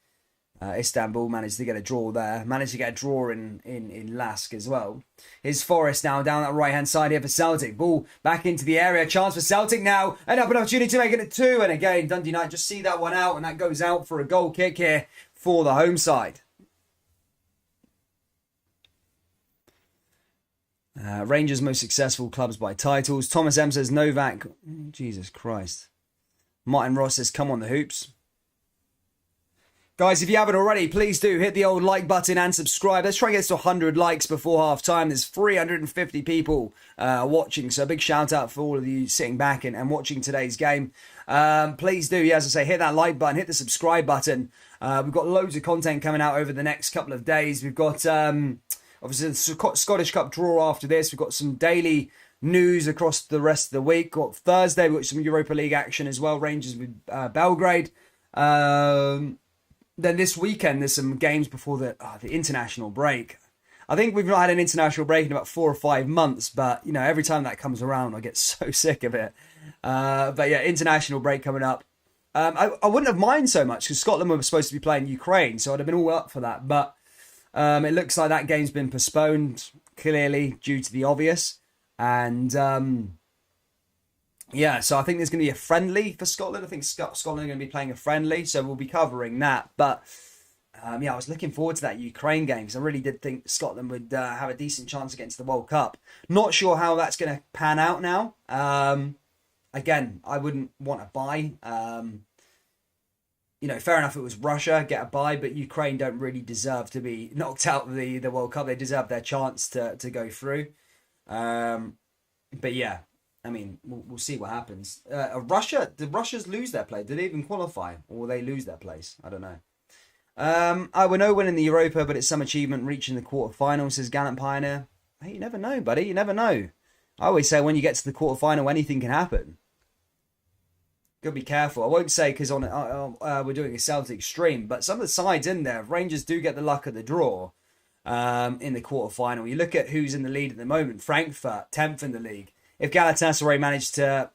Istanbul managed to get a draw there. Managed to get a draw in Lask as well. Here's Forrest now down that right-hand side here for Celtic. Ball back into the area. Chance for Celtic now. An opportunity to make it a 2. And again, Dundee United just see that one out. And that goes out for a goal kick here for the home side. Rangers' most successful clubs by titles. Thomas M says Novak. Jesus Christ. Martin Ross says come on the hoops. Guys, if you haven't already, please do hit the old like button and subscribe. Let's try and get to 100 likes before half time. There's 350 people watching, so a big shout out for all of you sitting back and watching today's game. Please do, as I say, hit that like button, hit the subscribe button. We've got loads of content coming out over the next couple of days. We've got obviously the Scottish Cup draw after this. We've got some daily news across the rest of the week. Got Thursday, we've got some Europa League action as well. Rangers with Belgrade. Then this weekend, there's some games before the international break. I think we've not had an international break in about 4 or 5 months, but every time that comes around, I get so sick of it. But yeah, international break coming up. I wouldn't have minded so much because Scotland were supposed to be playing Ukraine, so I'd have been all up for that. But it looks like that game's been postponed, clearly due to the obvious. And yeah, so I think there's going to be a friendly for Scotland. I think Scotland are going to be playing a friendly, so we'll be covering that. But yeah, I was looking forward to that Ukraine game because I really did think Scotland would have a decent chance against the World Cup. Not sure how that's going to pan out now. Again, I wouldn't want a bye. Fair enough, it was Russia, get a bye, but Ukraine don't really deserve to be knocked out of the World Cup. They deserve their chance to go through. But yeah. I mean, we'll see what happens. Did Russians lose their place? Did they even qualify? Or will they lose their place? I don't know. I will know winning the Europa, but it's some achievement reaching the quarterfinals, says Gallant Pioneer. Hey, you never know, buddy. You never know. I always say when you get to the quarterfinal, anything can happen. Gotta be careful. I won't say because on we're doing a Celtic stream, but some of the sides in there, Rangers do get the luck of the draw in the quarterfinal. You look at who's in the lead at the moment. Frankfurt, 10th in the league. If Galatasaray managed to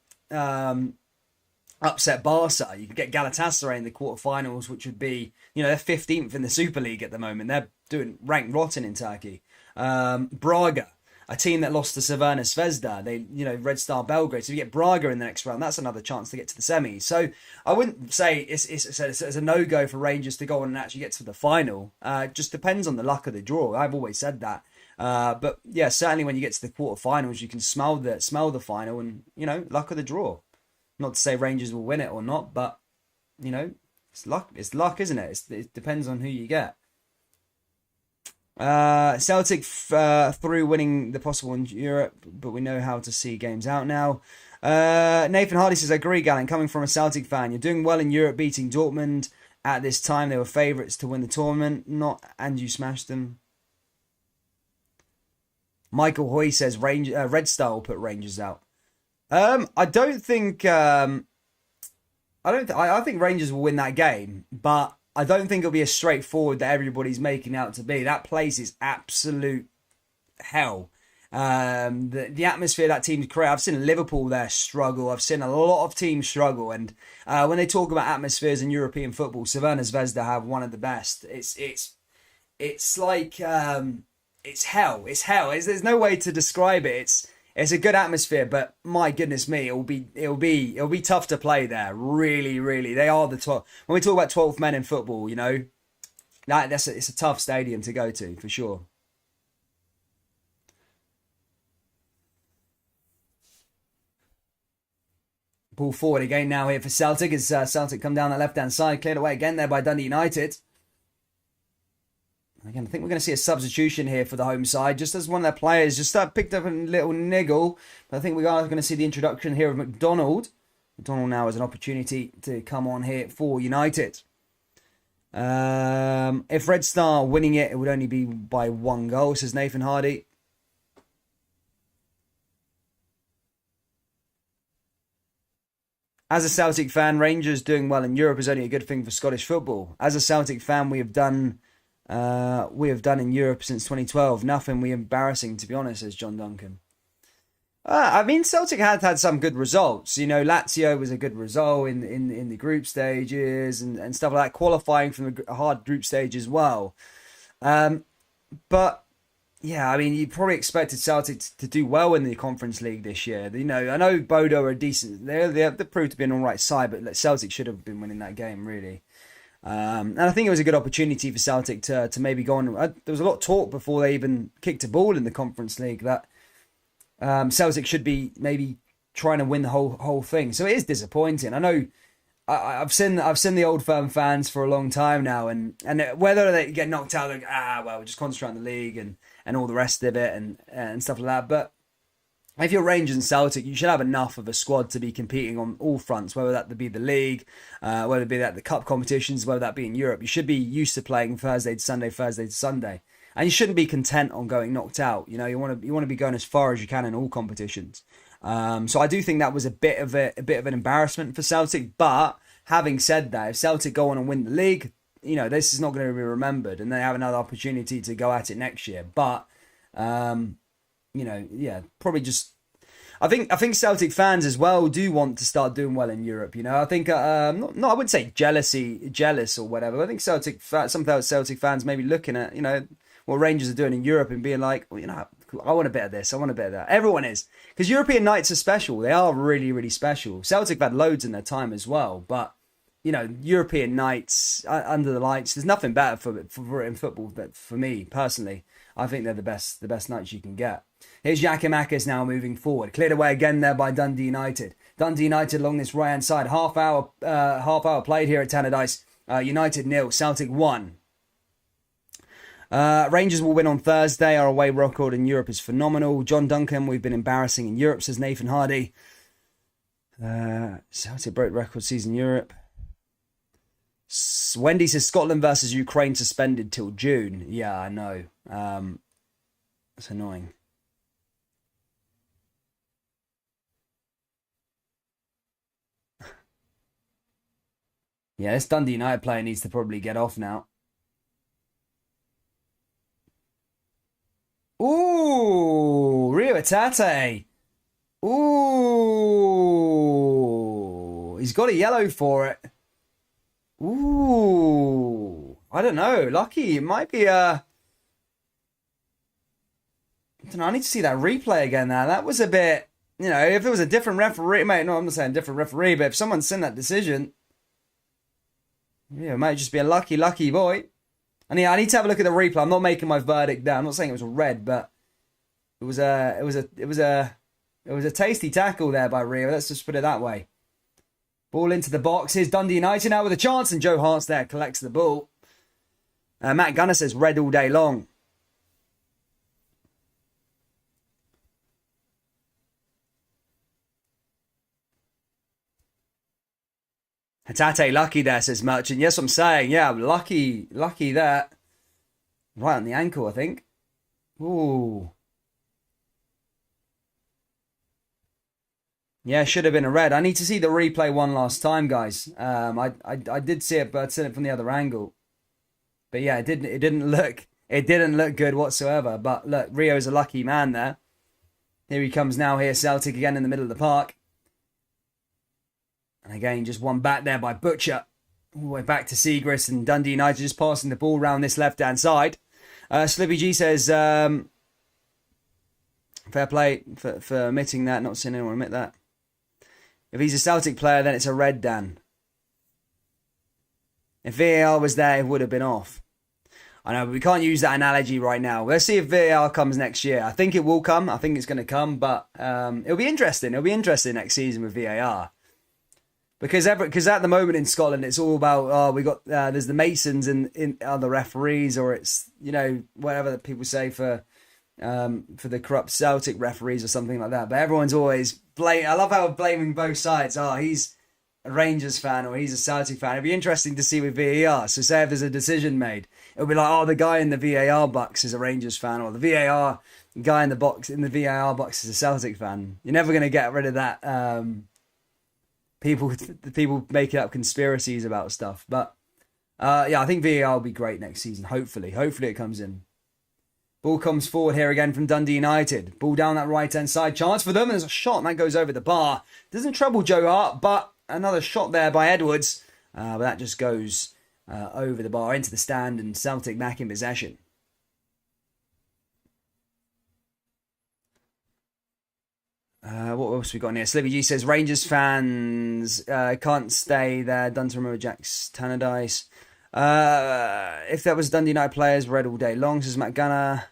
upset Barca, you could get Galatasaray in the quarterfinals, which would be, they're 15th in the Super League at the moment. They're doing rank rotten in Turkey. Braga, a team that lost to Crvena Zvezda, Red Star Belgrade. So if you get Braga in the next round, that's another chance to get to the semis. So I wouldn't say it's a no-go for Rangers to go on and actually get to the final. It just depends on the luck of the draw. I've always said that. But yeah, certainly when you get to the quarterfinals, you can smell the final and, luck of the draw. Not to say Rangers will win it or not, but, it's luck. It's luck, isn't it? It depends on who you get. Celtic through winning the possible in Europe, but we know how to see games out now. Nathan Hardy says, I agree, Galen. Coming from a Celtic fan, you're doing well in Europe, beating Dortmund. At this time, they were favourites to win the tournament, and you smashed them. Michael Hoy says, Red Star will put Rangers out. I don't think. I think Rangers will win that game, but I don't think it'll be as straightforward that everybody's making out to be. That place is absolute hell. The atmosphere that team's create. I've seen Liverpool there struggle. I've seen a lot of teams struggle. And when they talk about atmospheres in European football, Crvena Zvezda have one of the best. It's like it's hell. It's hell. There's no way to describe it. It's a good atmosphere, but my goodness me, it'll be tough to play there. Really, really, they are the top. When we talk about 12th men in football, it's a tough stadium to go to for sure. Ball forward again now here for Celtic as Celtic come down the left-hand side, cleared away again there by Dundee United. Again, I think we're going to see a substitution here for the home side, just as one of their players just picked up a little niggle. But I think we are going to see the introduction here of McDonald. McDonald now has an opportunity to come on here for United. If Red Star winning it, it would only be by 1 goal, says Nathan Hardy. As a Celtic fan, Rangers doing well in Europe is only a good thing for Scottish football. As a Celtic fan, we have done in Europe since 2012. Nothing embarrassing, to be honest, says John Duncan. Celtic had some good results. Lazio was a good result in the group stages and stuff like that, qualifying from the hard group stage as well. But yeah, you probably expected Celtic to do well in the Conference League this year. I know Bodo are decent. They proved to be an all right side, but Celtic should have been winning that game, really. And I think it was a good opportunity for Celtic to maybe go on. There was a lot of talk before they even kicked a ball in the Conference League that Celtic should be maybe trying to win the whole thing. So it is disappointing. I know I've seen the Old Firm fans for a long time now, and whether they get knocked out, like we'll just concentrate on the league and all the rest of it and stuff like that. But if you're Rangers and Celtic, you should have enough of a squad to be competing on all fronts, whether that be the league, whether it be that the cup competitions, whether that be in Europe. You should be used to playing Thursday to Sunday, and you shouldn't be content on going knocked out. You want to be going as far as you can in all competitions. So I do think that was a bit of an embarrassment for Celtic. But having said that, if Celtic go on and win the league, this is not going to be remembered, and they have another opportunity to go at it next year. But probably just. I think Celtic fans as well do want to start doing well in Europe. I think I wouldn't say jealous or whatever. I think some Celtic fans maybe looking at what Rangers are doing in Europe and being like, I want a bit of this, I want a bit of that. Everyone is, because European nights are special. They are really, really special. Celtic have had loads in their time as well, but European nights under the lights, there's nothing better for in football. But for me personally, I think they're the best nights you can get. Here's Yakimakis now moving forward. Cleared away again there by Dundee United. Dundee United along this right-hand side. Half hour played here at Tannadice. United 0, Celtic 1. Rangers will win on Thursday. Our away record in Europe is phenomenal. John Duncan, we've been embarrassing in Europe, says Nathan Hardy. Celtic broke record season in Europe. Wendy says Scotland versus Ukraine suspended till June. Yeah, I know. It's annoying. Yeah, this Dundee United player needs to probably get off now. Ooh, Rio Tate. Ooh, he's got a yellow for it. Ooh, I don't know. Lucky, it might be a. I don't know. I need to see that replay again now. That was a bit, if it was a different referee, mate. No, I'm not saying different referee, but if someone's seen that decision, yeah, it might just be a lucky boy. And yeah, I need to have a look at the replay. I'm not making my verdict down. I'm not saying it was a red, but it was a tasty tackle there by Rio. Let's just put it that way. Ball into the box. Here's Dundee United now with a chance, and Joe Hart's there, collects the ball. Matt Gunner says red all day long. Hatate lucky there, says Merchant. Yes, I'm saying, yeah, lucky there. Right on the ankle, I think. Ooh. Yeah, should have been a red. I need to see the replay one last time, guys. I did see it, but I'd seen it from the other angle. But yeah, it didn't look good whatsoever. But look, Rio's a lucky man there. Here he comes now. Here, Celtic again in the middle of the park. And again, just one back there by Butcher. All the way back to Seagrass, and Dundee United just passing the ball round this left-hand side. Slippy G says, fair play for omitting that. Not seeing anyone admit that. If he's a Celtic player, then it's a red, Dan. If VAR was there, it would have been off. I know, but we can't use that analogy right now. Let's see if VAR comes next year. I think it will come. I think it's going to come, but it'll be interesting. It'll be interesting next season with VAR. Because at the moment in Scotland, it's all about, there's the Masons in other referees, or it's, whatever that people say for the corrupt Celtic referees or something like that. But everyone's always I love how blaming both sides. Oh, he's a Rangers fan or he's a Celtic fan. It'd be interesting to see with VAR. So say if there's a decision made, it'll be like, oh, the guy in the VAR box is a Rangers fan, or the VAR guy in the VAR box is a Celtic fan. You're never going to get rid of that. People making up conspiracies about stuff. But I think VAR will be great next season. Hopefully it comes in. Ball comes forward here again from Dundee United. Ball down that right-hand side. Chance for them. There's a shot, and that goes over the bar. Doesn't trouble Joe Hart, but another shot there by Edwards. But that just goes over the bar into the stand, and Celtic back in possession. What else we got in here? Slippy G says Rangers fans can't stay there. Done to remember Jack's Tannadice. If that was Dundee United players, red all day long, says Matt Gunner.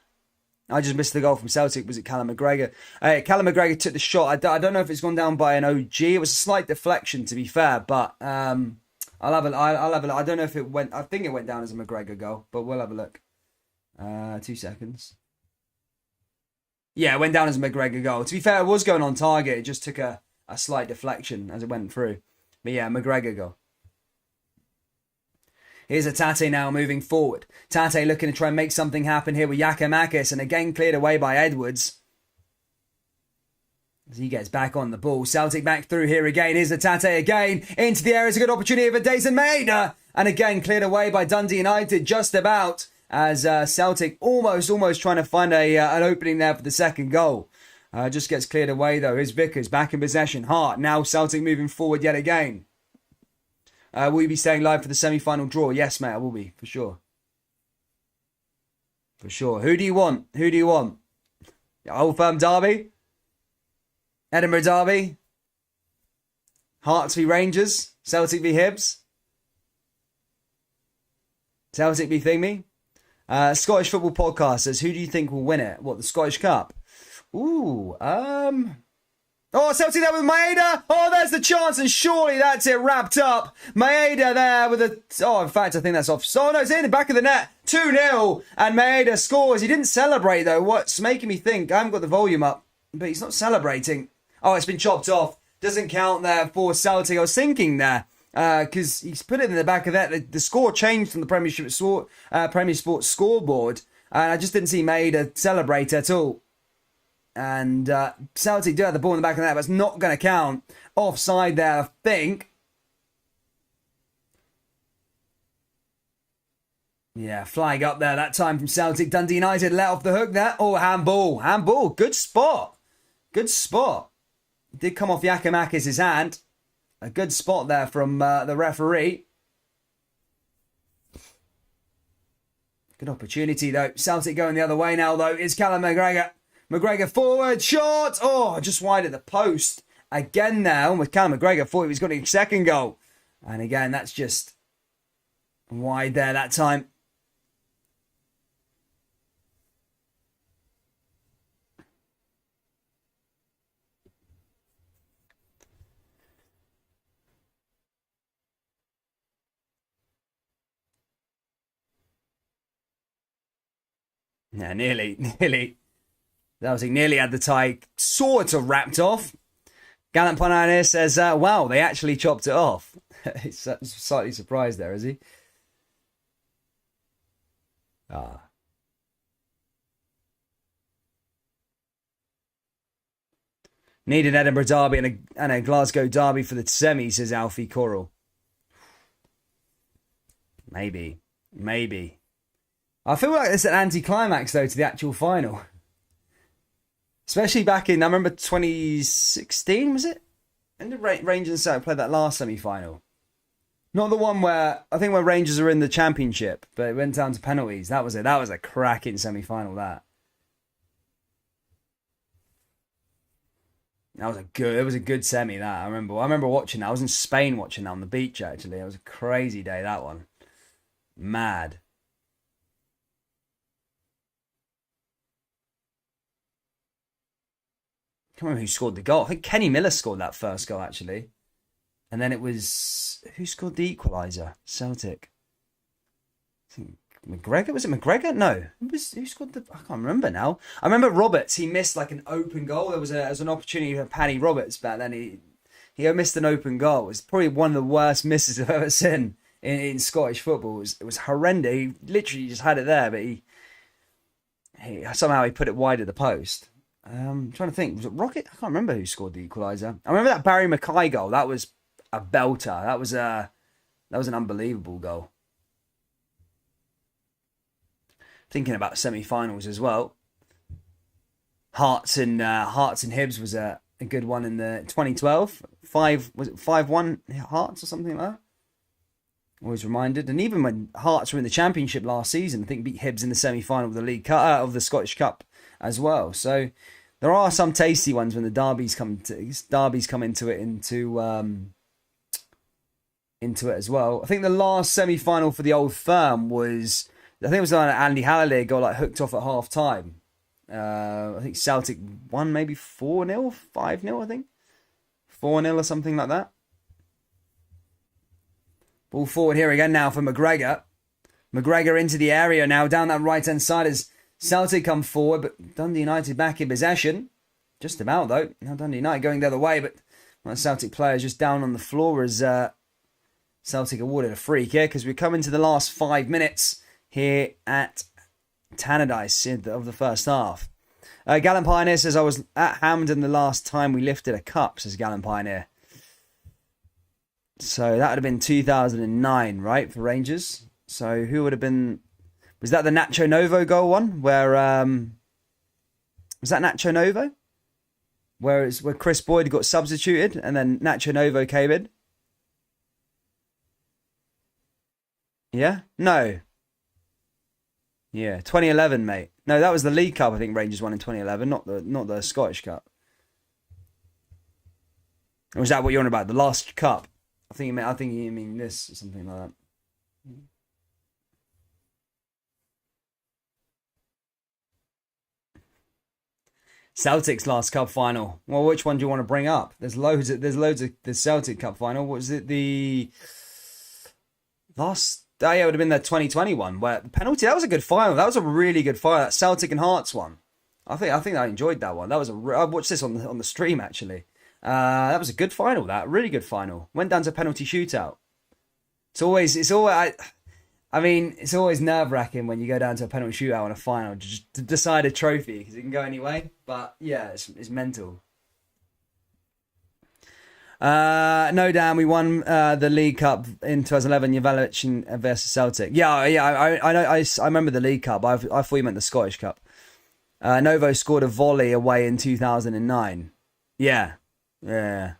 I just missed the goal from Celtic. Was it Callum McGregor? Callum McGregor took the shot. I don't know if it's gone down by an OG. It was a slight deflection, to be fair, but I'll have a look. I don't know if it went. I think it went down as a McGregor goal, but we'll have a look. 2 seconds. Yeah, it went down as a McGregor goal. To be fair, it was going on target. It just took a slight deflection as it went through. But yeah, McGregor goal. Here's a Tate now moving forward. Tate looking to try and make something happen here with Giakoumakis, and again cleared away by Edwards. As he gets back on the ball. Celtic back through here again. Here's the Tate again. Into the area. It's a good opportunity for Dayson Maeda. And again cleared away by Dundee United just about. As Celtic almost trying to find an opening there for the second goal. Just gets cleared away though. Here's Vickers back in possession. Hart. Now Celtic moving forward yet again. Will you be staying live for the semi-final draw? Yes, mate, I will be, for sure. For sure. Who do you want? Old Firm Derby? Edinburgh Derby? Hearts v Rangers? Celtic v Hibs? Celtic v Thingy? Scottish Football Podcast says, who do you think will win it? What, the Scottish Cup? Ooh, Oh, Celtic there with Maeda. Oh, there's the chance, and surely that's it wrapped up. Maeda there with a... Oh, in fact, I think that's off. Oh, no, it's in the back of the net. 2-0, and Maeda scores. He didn't celebrate, though. What's making me think... I haven't got the volume up, but he's not celebrating. Oh, it's been chopped off. Doesn't count there for Celtic. I was thinking there, because he's put it in the back of that. The score changed from the Premier Sports scoreboard, and I just didn't see Maeda celebrate at all. And Celtic do have the ball in the back of that, but it's not going to count. Offside there, I think. Yeah, flag up there that time from Celtic. Dundee United let off the hook there. Oh, handball. Handball. Good spot. Good spot. Did come off Yakimakis' hand. A good spot there from the referee. Good opportunity, though. Celtic going the other way now, though. Is Callum McGregor. McGregor forward. Shot. Oh, just wide of the post. Again now with Callum McGregor. Thought he was going to get a second goal. And again, that's just wide there that time. Yeah, nearly. That was nearly had the tie sort of wrapped off. Gallant Pioneer says, wow, they actually chopped it off. He's slightly surprised there, is he? Ah. Need an Edinburgh derby and a Glasgow derby for the semi, says Alfie Coral. Maybe. I feel like it's an anticlimax, though, to the actual final. Especially back in, I remember 2016, was it? When did Rangers and Celtic play that last semi-final? Not the one where, I think where Rangers are in the championship, but it went down to penalties. That was it. That was a cracking semi-final, that. It was a good semi, that. I remember watching that. I was in Spain watching that on the beach, actually. It was a crazy day, that one. Mad. I can't remember who scored the goal. I think Kenny Miller scored that first goal, actually. And then it was... Who scored the equaliser? Celtic. I think McGregor? Was it McGregor? No. Who scored the... I can't remember now. I remember Roberts. He missed like an open goal. There was an opportunity for Paddy Roberts, but then he missed an open goal. It was probably one of the worst misses I've ever seen in Scottish football. It was horrendous. He literally just had it there, but he somehow put it wide of the post. I'm trying to think. Was it Rocket? I can't remember who scored the equaliser. I remember that Barry Mackay goal. That was a belter. That was an unbelievable goal. Thinking about semi-finals as well. Hearts and Hibs was a good one in the 2012. Was it 5-1 Hearts or something like that? Always reminded. And even when Hearts were in the Championship last season, I think beat Hibs in the semi-final of the League Cup, of the Scottish Cup as well. So there are some tasty ones when the derbies come into it as well. I think the last semi-final for the Old Firm was, I think it was like Andy Halliday got like hooked off at half time. I think Celtic won maybe 4-0, 5-0, I think 4-0 or something like that. Ball forward here again now for McGregor. McGregor into the area now down that right hand side as Celtic come forward, but Dundee United back in possession. Just about, though. Now Dundee United going the other way, but one of the Celtic players just down on the floor as Celtic awarded a free kick as we come into the last 5 minutes here at Tannadice of the first half. Gallant Pioneer says, I was at Hampden the last time we lifted a cup, says Gallant Pioneer. So that would have been 2009, right, for Rangers? So who would have been... Was that the Nacho Novo goal one? Where was that Nacho Novo? Where Chris Boyd got substituted and then Nacho Novo came in? Yeah? No. Yeah, 2011, mate. No, that was the League Cup I think Rangers won in 2011, not the Scottish Cup. Or was that what you're on about? The last cup? I think you mean this or something like that. Celtic's last cup final. Well, which one do you want to bring up? There's loads of the Celtic Cup final. What was it? The last... Oh, yeah, it would have been the 2021 where the penalty. That was a good final. That was a really good final. That Celtic and Hearts one. I think I enjoyed that one. That was I watched this on the stream actually. That was a good final. That really good final. Went down to a penalty shootout. It's always. I mean, it's always nerve-wracking when you go down to a penalty shootout in a final just to decide a trophy because it can go anyway. But yeah, it's mental. No, Dan, we won the League Cup in 2011, Jovalic versus Celtic. Yeah, I know. I remember the League Cup. I thought you meant the Scottish Cup. Novo scored a volley away in 2009. Yeah, yeah,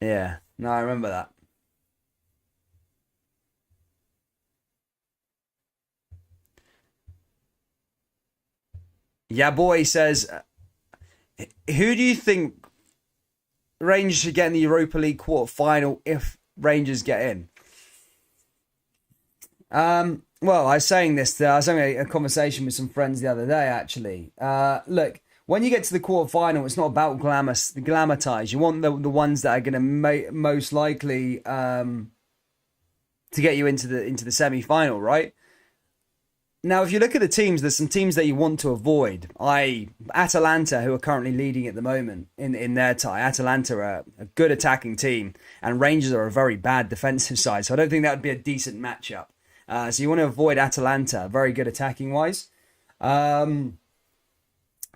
yeah. No, I remember that. Yeah, boy says, who do you think Rangers should get in the Europa League quarter final if Rangers get in? Well, I was saying this. I was having a conversation with some friends the other day. Actually, look, when you get to the quarter final, it's not about glamour ties. You want the ones that are going to most likely to get you into the semi final, right? Now, if you look at the teams, there's some teams that you want to avoid. Atalanta, who are currently leading at the moment in their tie. Atalanta are a good attacking team, and Rangers are a very bad defensive side. So I don't think that would be a decent matchup. So you want to avoid Atalanta, very good attacking wise. So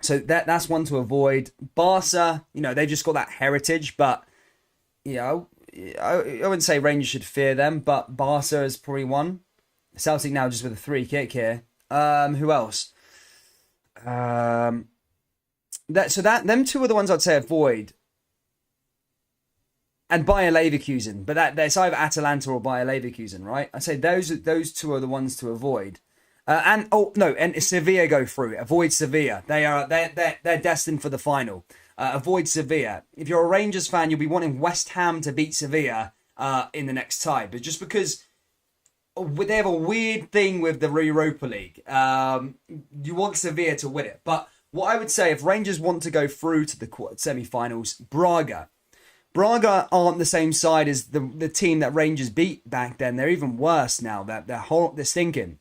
that's one to avoid. Barca, they've just got that heritage, but I wouldn't say Rangers should fear them, but Barca is probably one. Celtic now just with a free kick here. Who else? Them two are the ones I'd say avoid. And Bayer Leverkusen, but that's either Atalanta or Bayer Leverkusen, right? I'd say those two are the ones to avoid. And Sevilla go through. Avoid Sevilla. They're destined for the final. Avoid Sevilla. If you're a Rangers fan, you'll be wanting West Ham to beat Sevilla in the next tie, but just because they have a weird thing with the Europa League. You want Sevilla to win it. But what I would say, if Rangers want to go through to the semi-finals, Braga. Braga aren't the same side as the team that Rangers beat back then. They're even worse now. They're stinking.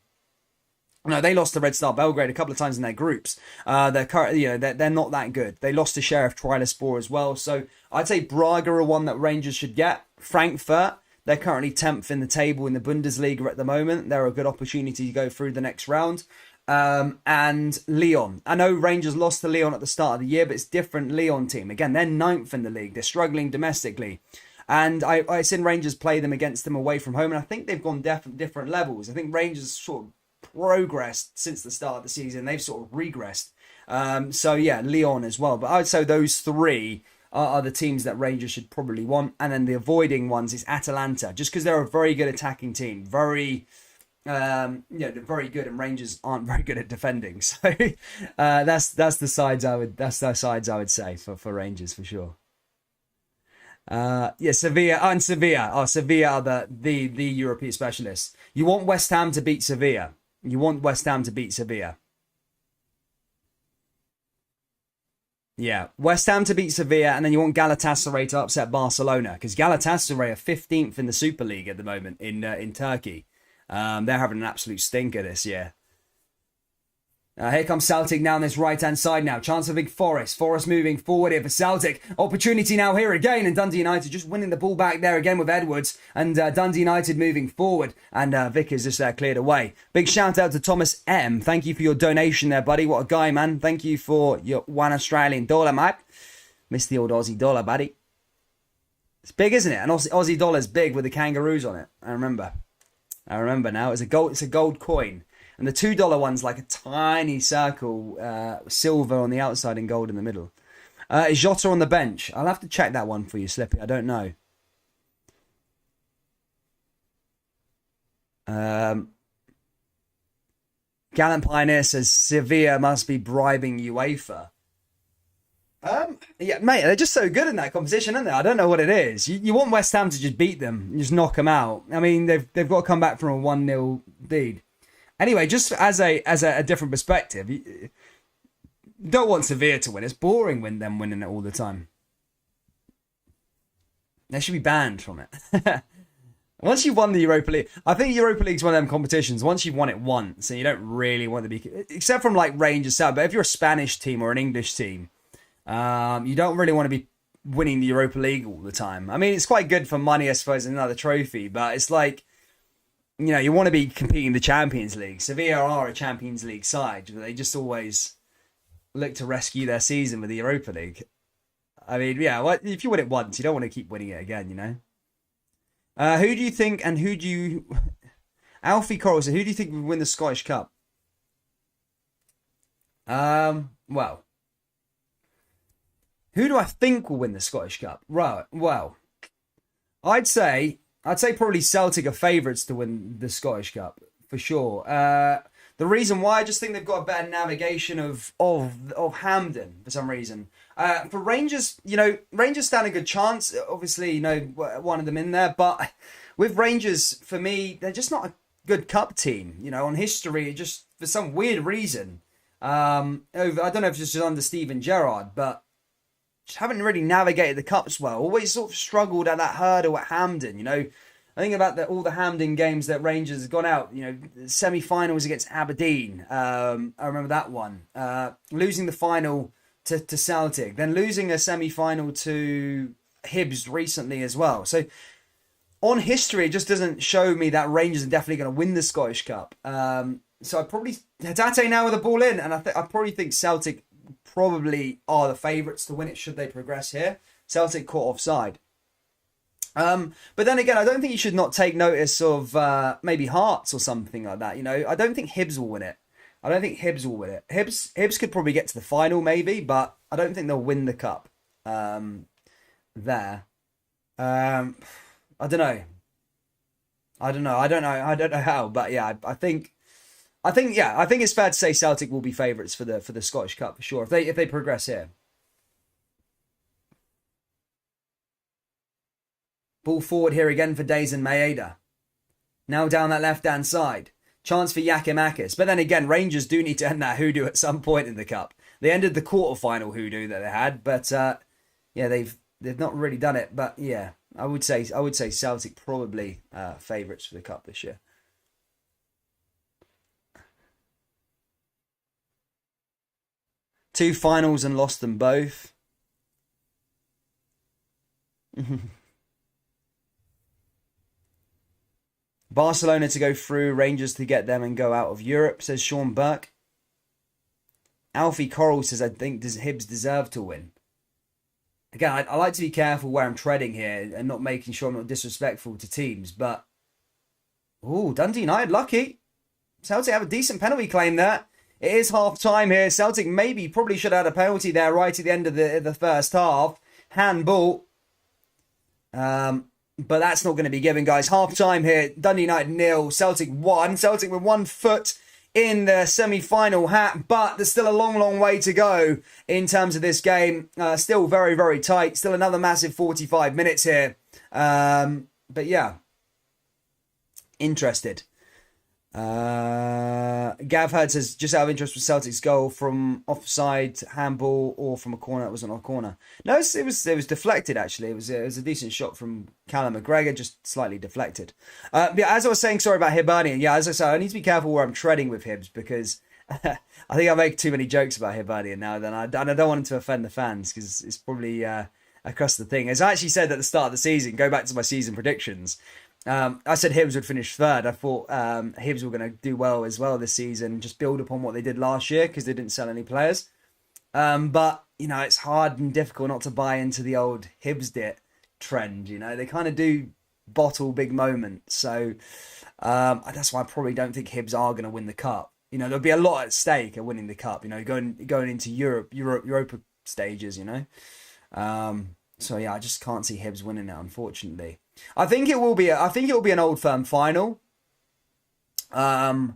No, they lost to Red Star Belgrade a couple of times in their groups. They're not that good. They lost to Sheriff Tiraspol as well. So I'd say Braga are one that Rangers should get. Frankfurt, they're currently 10th in the table in the Bundesliga at the moment. They're a good opportunity to go through the next round. And Lyon. I know Rangers lost to Lyon at the start of the year, but it's a different Lyon team. Again, they're 9th in the league. They're struggling domestically. And I've seen Rangers play them against them away from home, and I think they've gone different levels. I think Rangers sort of progressed since the start of the season. They've sort of regressed. So yeah, Lyon as well. But I would say those three are the teams that Rangers should probably want. And then the avoiding ones is Atalanta, just because they're a very good attacking team. They're very good, and Rangers aren't very good at defending. So that's the sides I would say for Rangers for sure. Sevilla and Sevilla. Oh, Sevilla are the European specialists. You want West Ham to beat Sevilla. Yeah, West Ham to beat Sevilla, and then you want Galatasaray to upset Barcelona, because Galatasaray are 15th in the Super League at the moment in Turkey. They're having an absolute stinker this year. Here comes Celtic now on this right-hand side now. Chance for big Forest. Forest moving forward here for Celtic. Opportunity now here again. And Dundee United just winning the ball back there again with Edwards. And Dundee United moving forward. And Vickers just cleared away. Big shout out to Thomas M. Thank you for your donation there, buddy. What a guy, man. Thank you for your $1 mate. Missed the old Aussie dollar, buddy. It's big, isn't it? An Aussie dollar's big with the kangaroos on it. I remember now. It's a gold coin. And the $2 one's like a tiny circle, silver on the outside and gold in the middle. Is Jota on the bench? I'll have to check that one for you, Slippy. I don't know. Gallant Pioneer says Sevilla must be bribing UEFA. Yeah, mate, they're just so good in that competition, aren't they? I don't know what it is. You want West Ham to just beat them, just knock them out. I mean, they've got to come back from a 1-0 lead. Anyway, just as a different perspective, you don't want Sevilla to win. It's boring when them winning it all the time. They should be banned from it. Once you've won the Europa League, I think Europa League's one of them competitions. Once you've won it once, and you don't really want to be, except from like Rangers, but if you're a Spanish team or an English team, you don't really want to be winning the Europa League all the time. I mean, it's quite good for money, I suppose, another trophy, but it's like, you want to be competing in the Champions League. Sevilla are a Champions League side, but they just always look to rescue their season with the Europa League. I mean, yeah, if you win it once, you don't want to keep winning it again, you know? Who do you think, and who do you... Alfie Coral said, who do you think will win the Scottish Cup? Well, who do I think will win the Scottish Cup? Right, well, I'd say probably Celtic are favourites to win the Scottish Cup for sure. The reason why, I just think they've got a better navigation of Hampden for some reason. For Rangers, Rangers stand a good chance. Obviously, one of them in there, but with Rangers, for me, they're just not a good cup team. On history, just for some weird reason. I don't know if it's just under Steven Gerrard, but just haven't really navigated the cups well. Always sort of struggled at that hurdle at Hampden. I think about all the Hampden games that Rangers have gone out. Semi-finals against Aberdeen. I remember that one. Losing the final to Celtic, then losing a semi-final to Hibs recently as well. So on history, it just doesn't show me that Rangers are definitely going to win the Scottish Cup. So I probably Hatate now with the ball in, and I probably think Celtic probably are the favourites to win it should they progress here. Celtic caught offside. But then again, I don't think you should not take notice of maybe Hearts or something like that. I don't think Hibs will win it. Hibs could probably get to the final maybe, but I don't think they'll win the cup there. I don't know. I don't know how, but yeah, I think it's fair to say Celtic will be favourites for the Scottish Cup for sure if they progress here. Ball forward here again for Days and Maeda. Now down that left-hand side. Chance for Yakimakis. But then again, Rangers do need to end that hoodoo at some point in the cup. They ended the quarter-final hoodoo that they had, but yeah, they've not really done it. But yeah, I would say Celtic probably favourites for the cup this year. Two finals and lost them both. Barcelona to go through, Rangers to get them and go out of Europe, says Sean Burke. Alfie Coral says, I think Hibs deserve to win. Again, I like to be careful where I'm treading here and not making sure I'm not disrespectful to teams, but... Ooh, Dundee United lucky. Celtic have a decent penalty claim there. It is half-time here. Celtic probably should have had a penalty there right at the end of the first half. Handball. But that's not going to be given, guys. Half-time here. Dundee United 0. Celtic 1. Celtic with 1 foot in the semi-final hat. But there's still a long, long way to go in terms of this game. Still very, very tight. Still another massive 45 minutes here. But yeah. Interested. Gav Hurd says, just out of interest, was Celtic's goal from offside, handball, or from a corner? It wasn't a corner. No, it was deflected, actually. It was a decent shot from Callum McGregor, just slightly deflected. But yeah, as I was saying, sorry about Hibernian. Yeah, as I said, I need to be careful where I'm treading with Hibs because I think I make too many jokes about Hibernian now. Then I don't want him to offend the fans because it's probably across the thing. As I actually said at the start of the season, go back to my season predictions. I said Hibs would finish third. I thought Hibs were going to do well as well this season, just build upon what they did last year because they didn't sell any players. But, it's hard and difficult not to buy into the old Hibs dit trend. They kind of do bottle big moments. So that's why I probably don't think Hibs are going to win the cup. There'll be a lot at stake at winning the cup, going into Europa stages, So yeah, I just can't see Hibs winning it, unfortunately. I think it will be an Old Firm final. And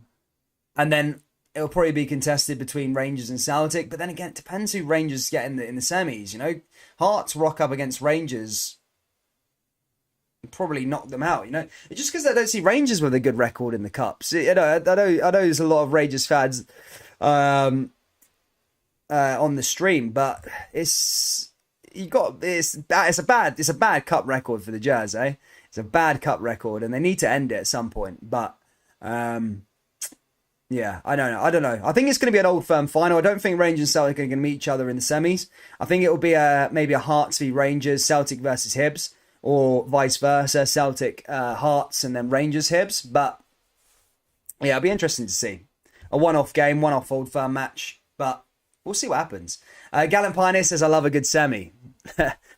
then it'll probably be contested between Rangers and Celtic. But then again, it depends who Rangers get in the semis. Hearts rock up against Rangers, probably knock them out. It's just because I don't see Rangers with a good record in the cups. I know there's a lot of Rangers fans on the stream, but it's a bad cup record for the Jazz, eh? It's a bad cup record, and they need to end it at some point. But yeah, I don't know. I think it's going to be an Old Firm final. I don't think Rangers and Celtic are going to meet each other in the semis. I think it will be maybe a Hearts v Rangers, Celtic versus Hibs, or vice versa, Celtic Hearts and then Rangers Hibs. But yeah, it'll be interesting to see a one-off game, one-off Old Firm match. But we'll see what happens. Gallant Pioneer says, I love a good semi.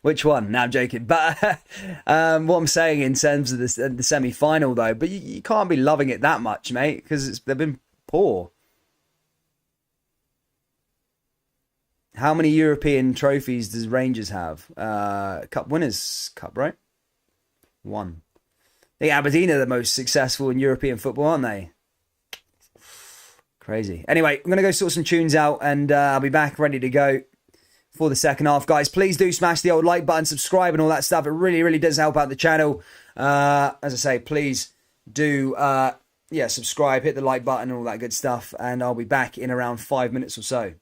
Which one? No, I'm joking. But what I'm saying in terms of the semi-final, though, but you can't be loving it that much, mate, because they've been poor. How many European trophies does Rangers have? Cup Winners' Cup, right? One. I think Aberdeen are the most successful in European football, aren't they? Crazy. Anyway, I'm going to go sort some tunes out and I'll be back ready to go for the second half, guys. Please do smash the old like button, subscribe and all that stuff. It really, really does help out the channel. As I say, please do, subscribe, hit the like button and all that good stuff. And I'll be back in around 5 minutes or so.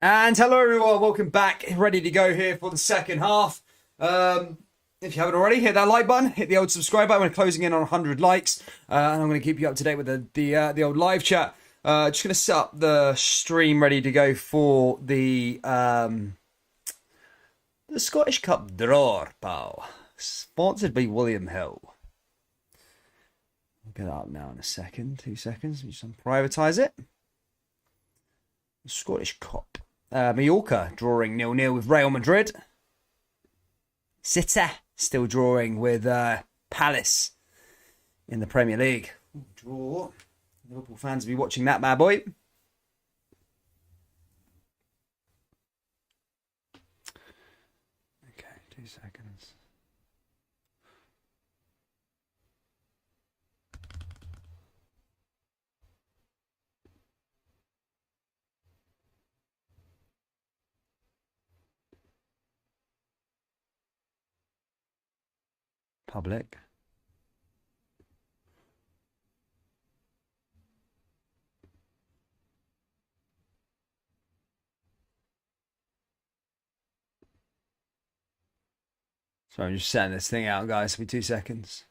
And hello everyone, welcome back. Ready to go here for the second half. If you haven't already, hit that like button, hit the old subscribe button. We're closing in on 100 likes, and I'm going to keep you up to date with the old live chat. Just going to set up the stream ready to go for the Scottish Cup draw, pal. Sponsored by William Hill. I'll get that up now in a second, 2 seconds. We just privatize it. The Scottish Cup. Mallorca drawing 0-0 with Real Madrid. City still drawing with Palace in the Premier League. Ooh, draw. Liverpool fans will be watching that bad boy. Okay, 2 seconds. Public. So I'm just setting this thing out, guys. For 2 seconds.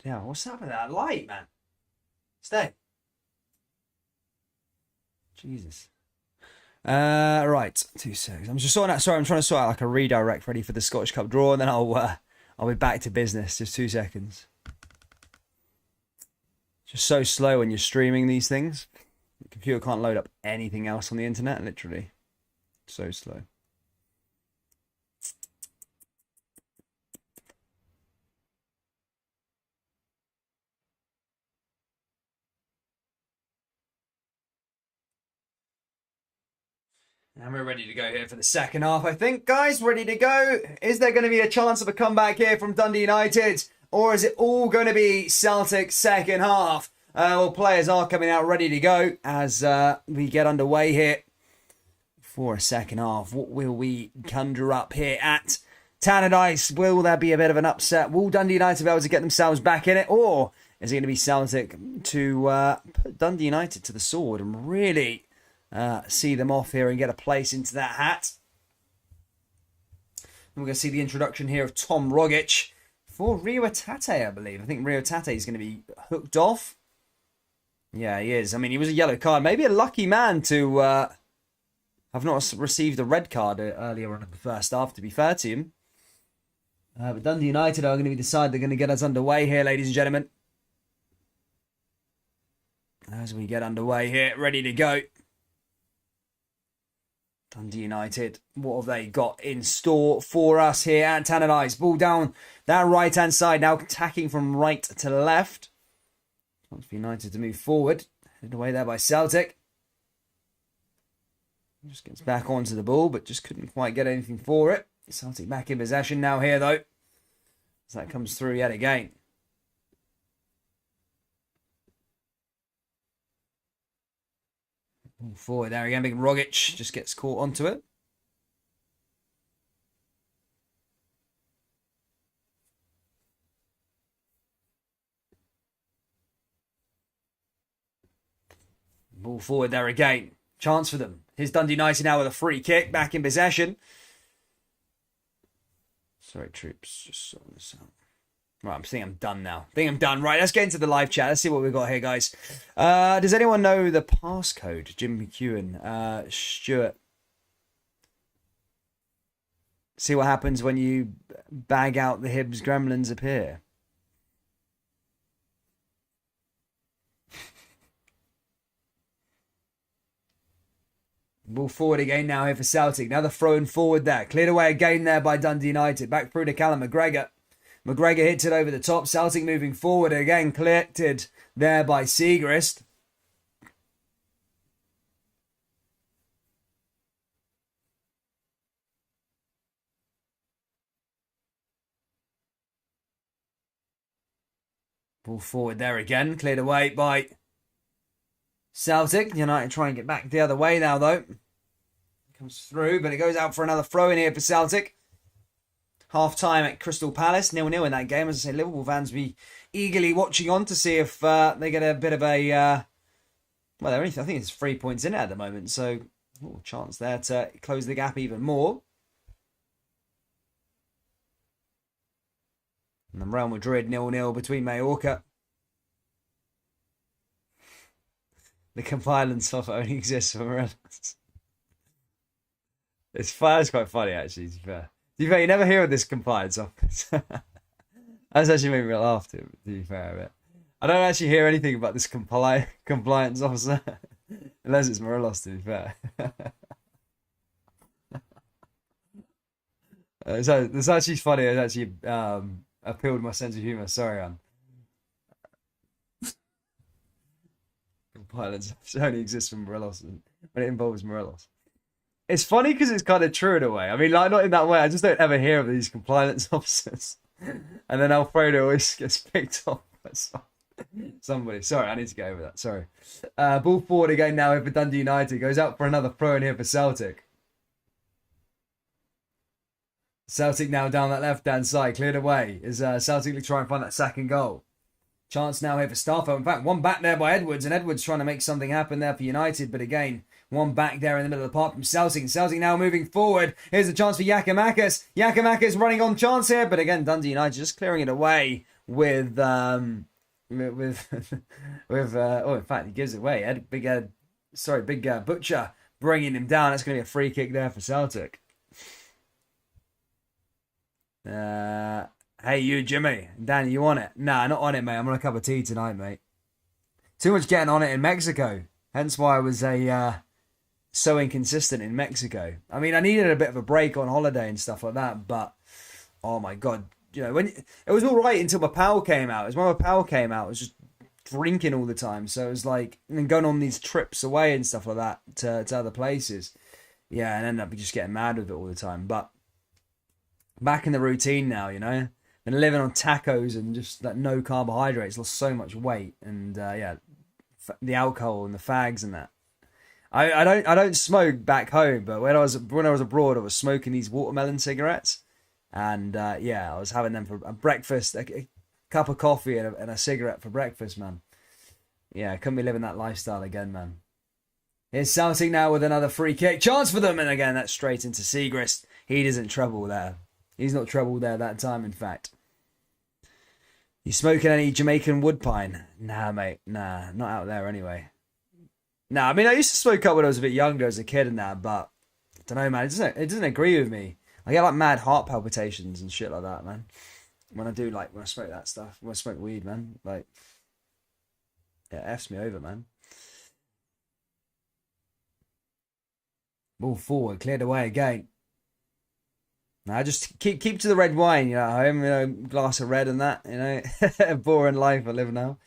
Yeah, what's up with that light, man? Stay. Jesus. Right, 2 seconds. I'm just sorting out. Sorry, I'm trying to sort out like a redirect ready for the Scottish Cup draw, and then I'll be back to business. Just 2 seconds. Just so slow when you're streaming these things. The computer can't load up anything else on the internet. Literally, so slow. And we're ready to go here for the second half, I think. Guys, ready to go. Is there going to be a chance of a comeback here from Dundee United? Or is it all going to be Celtic second half? Well, players are coming out ready to go as we get underway here for a second half. What will we conjure up here at Tannadice? Will there be a bit of an upset? Will Dundee United be able to get themselves back in it? Or is it going to be Celtic to put Dundee United to the sword and really see them off here and get a place into that hat? And we're going to see the introduction here of Tom Rogic for Rio Tate, I believe. I think Rio Tate is going to be hooked off. Yeah, he is. I mean, he was a yellow card. Maybe a lucky man to have not received a red card earlier on in the first half, to be fair to him. But Dundee United are going to be the side they're going to get us underway here, ladies and gentlemen. As we get underway here, ready to go. Dundee United, what have they got in store for us here at Tannadice? Ball down that right-hand side, now attacking from right to left. Wants for United to move forward. Headed away there by Celtic. Just gets back onto the ball, but just couldn't quite get anything for it. Celtic back in possession now here, though. As that comes through yet again. Forward there again, big Rogic just gets caught onto it. Ball forward there again. Chance for them. Here's Dundee United now with a free kick, back in possession. Sorry, troops, just sorting this out. Right, I'm done now. I'm done. Right, let's get into the live chat. Let's see what we've got here, guys. Does anyone know the passcode? Jim McEwen, Stuart. See what happens when you bag out the Hibs gremlins appear. Ball forward again now here for Celtic. Now they're throwing forward there. Cleared away again there by Dundee United. Back through to Callum McGregor. McGregor hits it over the top. Celtic moving forward again. Collected there by Siegrist. Ball forward there again. Cleared away by Celtic. United try and get back the other way now, though. Comes through, but it goes out for another throw in here for Celtic. Half time at Crystal Palace, 0-0 in that game. As I say, Liverpool fans will be eagerly watching on to see if they get a bit of a. Well, I think it's 3 points in it at the moment, so chance there to close the gap even more. And then Real Madrid 0-0 between Mallorca. The compliance offer only exists for Morelos. It's quite funny, actually, to be fair. To be fair, you never hear of this compliance office. That's actually made me laugh, to be fair, a bit. I don't actually hear anything about this compliance officer. Unless it's Morelos, to be fair. So it's actually funny. It's actually appealed my sense of humour. Sorry, Anne. Compliance only exists from Morelos when it involves Morelos. It's funny because it's kind of true in a way. I mean, like, not in that way. I just don't ever hear of these compliance officers. And then Alfredo always gets picked off by somebody. Sorry, I need to get over that. Sorry. Ball forward again now for Dundee United. Goes out for another throw in here for Celtic. Celtic now down that left-hand side. Cleared away. Is Celtic to try and find that second goal. Chance now here for Starfelt. In fact, one back there by Edwards. And Edwards trying to make something happen there for United. But again, one back there in the middle of the park from Celtic. And Celtic now moving forward. Here's a chance for Giakoumakis. Giakoumakis running on chance here. But again, Dundee United just clearing it away with in fact, he gives it away. Big Butcher bringing him down. That's going to be a free kick there for Celtic. Hey, you, Jimmy. Danny, you on it? Nah, not on it, mate. I'm on a cup of tea tonight, mate. Too much getting on it in Mexico. Hence why I was so inconsistent in Mexico. I mean, I needed a bit of a break on holiday and stuff like that, but oh my God. You know, when it was all right until my pal came out. It was when my pal came out, I was just drinking all the time. So it was like, and then going on these trips away and stuff like that to other places. Yeah, and ended up just getting mad with it all the time. But back in the routine now, you know. Been living on tacos and just like no carbohydrates. Lost so much weight, and the alcohol and the fags and that. I don't smoke back home, but when I was abroad, I was smoking these watermelon cigarettes, and I was having them for breakfast. A cup of coffee and a cigarette for breakfast, man. Yeah, I couldn't be living that lifestyle again, man. Here's Celtic now with another free kick chance for them, and again that's straight into Siegrist. He doesn't trouble there. He's not troubled there that time, in fact. You smoking any Jamaican woodpine? Nah, mate. Nah, not out there anyway. Nah, I mean, I used to smoke up when I was a bit younger as a kid and that, but I don't know, man. It doesn't agree with me. I get like mad heart palpitations and shit like that, man. When I smoke that stuff. When I smoke weed, man. Like, it F's me over, man. Ball forward, cleared away again. I just keep to the red wine, you know, at home, you know, glass of red and that, you know. Boring life I live now.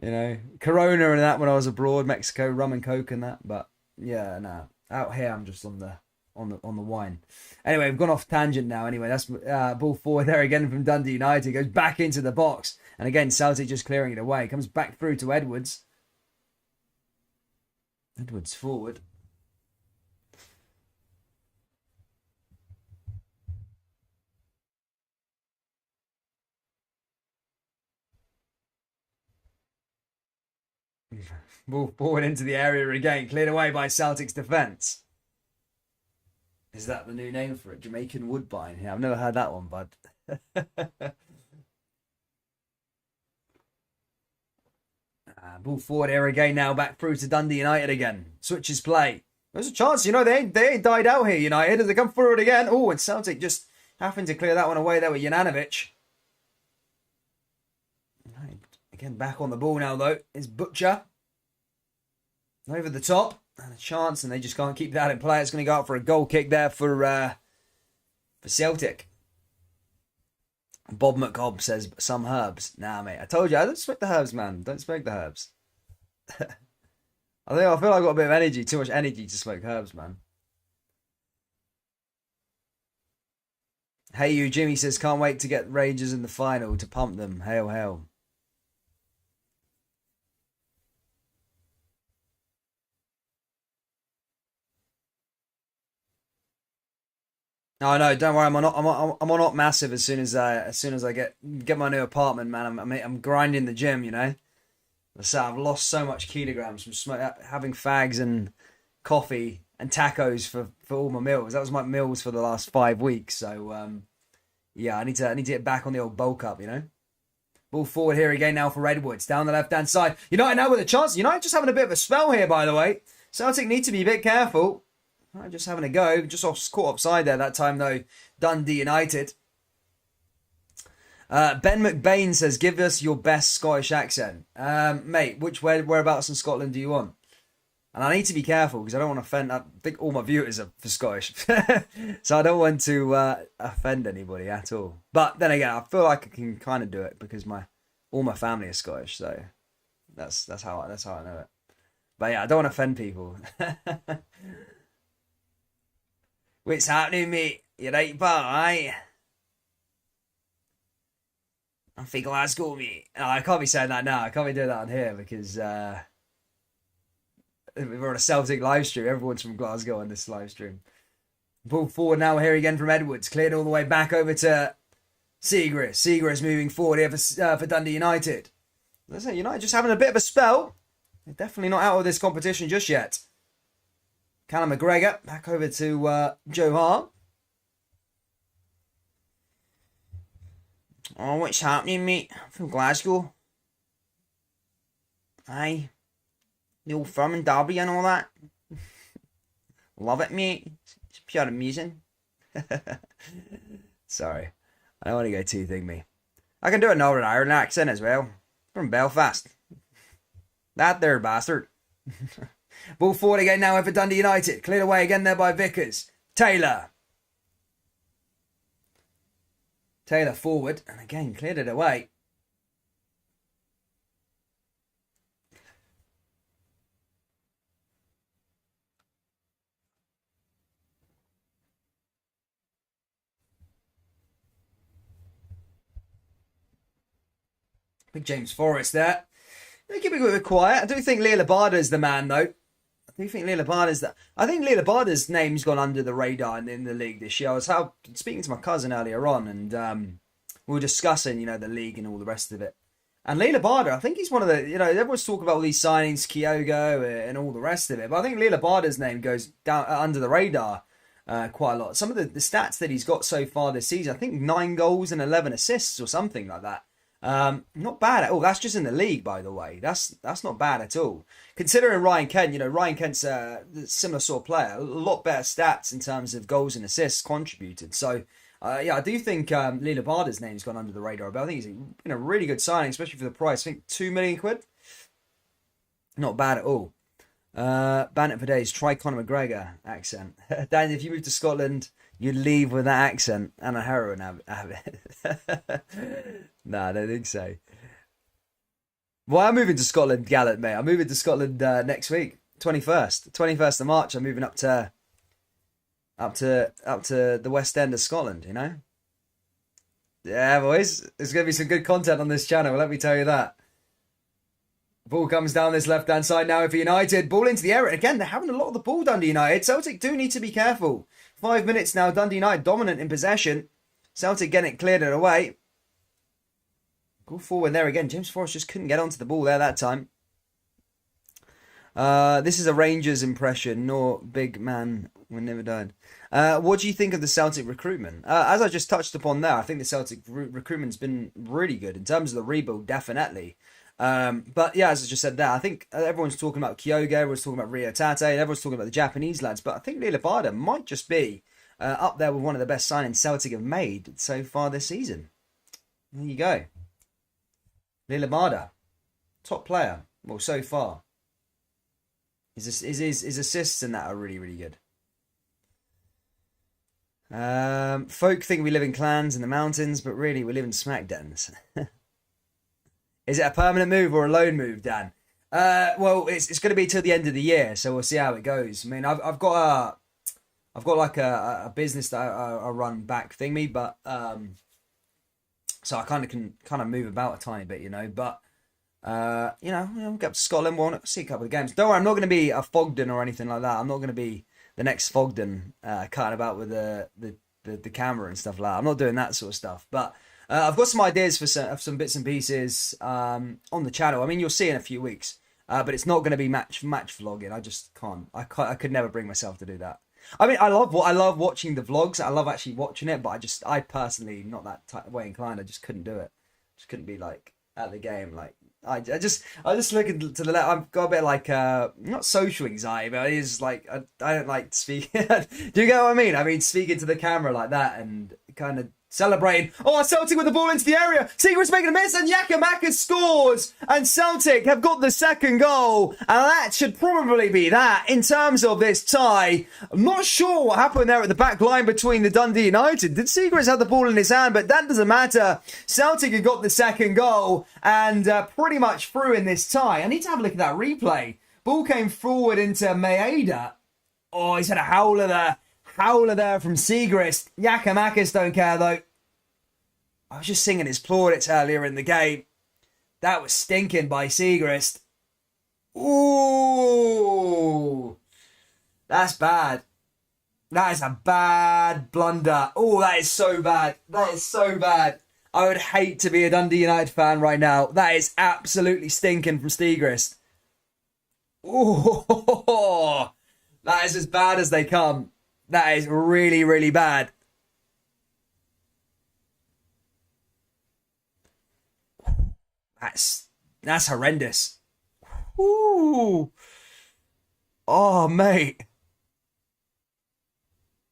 You know, Corona and that when I was abroad, Mexico, rum and coke and that, but yeah, nah. Out here I'm just on the wine. Anyway, we've gone off tangent now. Anyway, that's ball forward there again from Dundee United. Goes back into the box. And again, Celtic just clearing it away. Comes back through to Edwards. Edwards forward. Ball forward into the area again. Cleared away by Celtic's defence. Is that the new name for it? Jamaican woodbine. Yeah, I've never heard that one, bud. Ball forward here again now. Back through to Dundee United again. Switches play. There's a chance, you know, they ain't died out here, United, as they come forward again. Oh, and Celtic just having to clear that one away there with Juranovic. Again, back on the ball now, though, is Butcher. Over the top. And a chance, and they just can't keep that in play. It's going to go out for a goal kick there for Celtic. Bob McCobb says, some herbs. Nah, mate, I told you, I don't smoke the herbs, man. Don't smoke the herbs. I feel like I've got a bit of energy, too much energy to smoke herbs, man. Hey, you, Jimmy says, can't wait to get Rangers in the final to pump them. Hail, hail. No, no, don't worry. I'm on up massive as soon as I get my new apartment, man. I'm grinding the gym, you know. So I've lost so much kilograms from having fags and coffee and tacos for all my meals. That was my meals for the last 5 weeks. So yeah, I need to get back on the old bulk up, you know. Ball forward here again now for Edwards down the left hand side. United now with a chance. United just having a bit of a spell here, by the way. Celtic need to be a bit careful. Just having a go, just caught offside there that time though. Dundee United. Ben McBain says, "Give us your best Scottish accent, mate. Whereabouts in Scotland do you want?" And I need to be careful because I don't want to offend. I think all my viewers are for Scottish, so I don't want to offend anybody at all. But then again, I feel like I can kind of do it because all my family is Scottish, so that's how I know it. But yeah, I don't want to offend people. What's happening, mate? You right, bye. I'm from Glasgow, mate. Oh, I can't be saying that now. I can't be doing that on here because we're on a Celtic live stream. Everyone's from Glasgow on this live stream. Ball forward now here again from Edwards. Cleared all the way back over to Seagrass. Seagrass moving forward here for Dundee United. Listen, United just having a bit of a spell. They're definitely not out of this competition just yet. Callum McGregor back over to Joe Hart. Oh, what's happening, mate? I'm from Glasgow. Aye. The old firm and Derby and all that. Love it, mate. It's pure amazing. Sorry. I don't want to go too thingy. I can do a Northern Ireland accent as well. From Belfast. That there bastard. Ball forward again now for Dundee United. Cleared away again there by Vickers. Taylor. Taylor forward. And again, cleared it away. Big James Forrest there. They keep it a bit quiet. I do think Leila Barda is the man, though. I do think Leila Barda is that. I think Leila Barda's name's gone under the radar in the league this year. I was speaking to my cousin earlier on, and we were discussing, the league and all the rest of it. And Leila Barda, I think he's one of the, everyone's talking about all these signings, Kyogo and all the rest of it. But I think Leila Barda's name goes down under the radar quite a lot. Some of the stats that he's got so far this season, I think 9 goals and 11 assists or something like that. Not bad at all. That's just in the league, by the way. That's not bad at all. Considering Ryan Kent, Ryan Kent's a similar sort of player, a lot better stats in terms of goals and assists contributed. So, yeah, I do think Leila Barda's name's gone under the radar, but I think he's been a really good signing, especially for the price. I think £2 million. Not bad at all. Bandit for days. Try Conor McGregor accent. Dan, if you move to Scotland, you'd leave with that accent and a heroin habit. Nah, I don't think so. Well, I'm moving to Scotland, Gallant, mate. I'm moving to Scotland next week, 21st of March. I'm moving up to the West End of Scotland. Yeah, boys, there's gonna be some good content on this channel. Let me tell you that. Ball comes down this left-hand side now for United. Ball into the area. Again, they're having a lot of the ball, Dundee United. Celtic do need to be careful. 5 minutes now, Dundee United dominant in possession. Celtic getting it cleared it away. Go forward there again. James Forrest just couldn't get onto the ball there that time. This is a Rangers impression. No big man will never die. What do you think of the Celtic recruitment? As I just touched upon there, I think the Celtic recruitment's been really good in terms of the rebuild, definitely. But yeah, as I just said there, I think everyone's talking about Kyogo, everyone's talking about Rio Tate, everyone's talking about the Japanese lads, but I think Leila Barda might just be up there with one of the best signings Celtic have made so far this season. There you go. Leila Barda, top player, well, so far. His assists and that are really, really good. Folk think we live in clans in the mountains, but really we live in smack dens. Is it a permanent move or a loan move, Dan? Well, it's going to be till the end of the year, so we'll see how it goes. I mean, I've got like a business that I run back thingy, but so I can move about a tiny bit, But we'll get up to Scotland. We'll see a couple of games. Don't worry, I'm not going to be a Fogden or anything like that. I'm not going to be the next Fogden cutting about with the the camera and stuff like that. I'm not doing that sort of stuff. But I've got some ideas for some bits and pieces on the channel. I mean, you'll see in a few weeks. But it's not going to be match vlogging. I just can't. I could never bring myself to do that. I mean, I love watching the vlogs. I love actually watching it, but I personally not that way inclined. I just couldn't do it. Just couldn't be like at the game. Like I just look to the left. I've got a bit like not social anxiety, but it is like I don't like speaking. Do you get what I mean? I mean speaking to the camera like that and kind of celebrating. Oh, Celtic with the ball into the area. Seagrass making a miss and Yakamaka scores. And Celtic have got the second goal. And that should probably be that in terms of this tie. I'm not sure what happened there at the back line between the Dundee United. Did Seagrass have the ball in his hand? But that doesn't matter. Celtic have got the second goal and pretty much through in this tie. I need to have a look at that replay. Ball came forward into Maeda. Oh, he's had a howler there. Howler there from Seagrass. Yakamakis don't care though. I was just singing his plaudits earlier in the game. That was stinking by Seagrass. Ooh. That's bad. That is a bad blunder. Oh, that is so bad. That is so bad. I would hate to be a Dundee United fan right now. That is absolutely stinking from Seagrass. Oh, that is as bad as they come. That is really, really bad. That's horrendous. Ooh. Oh, mate.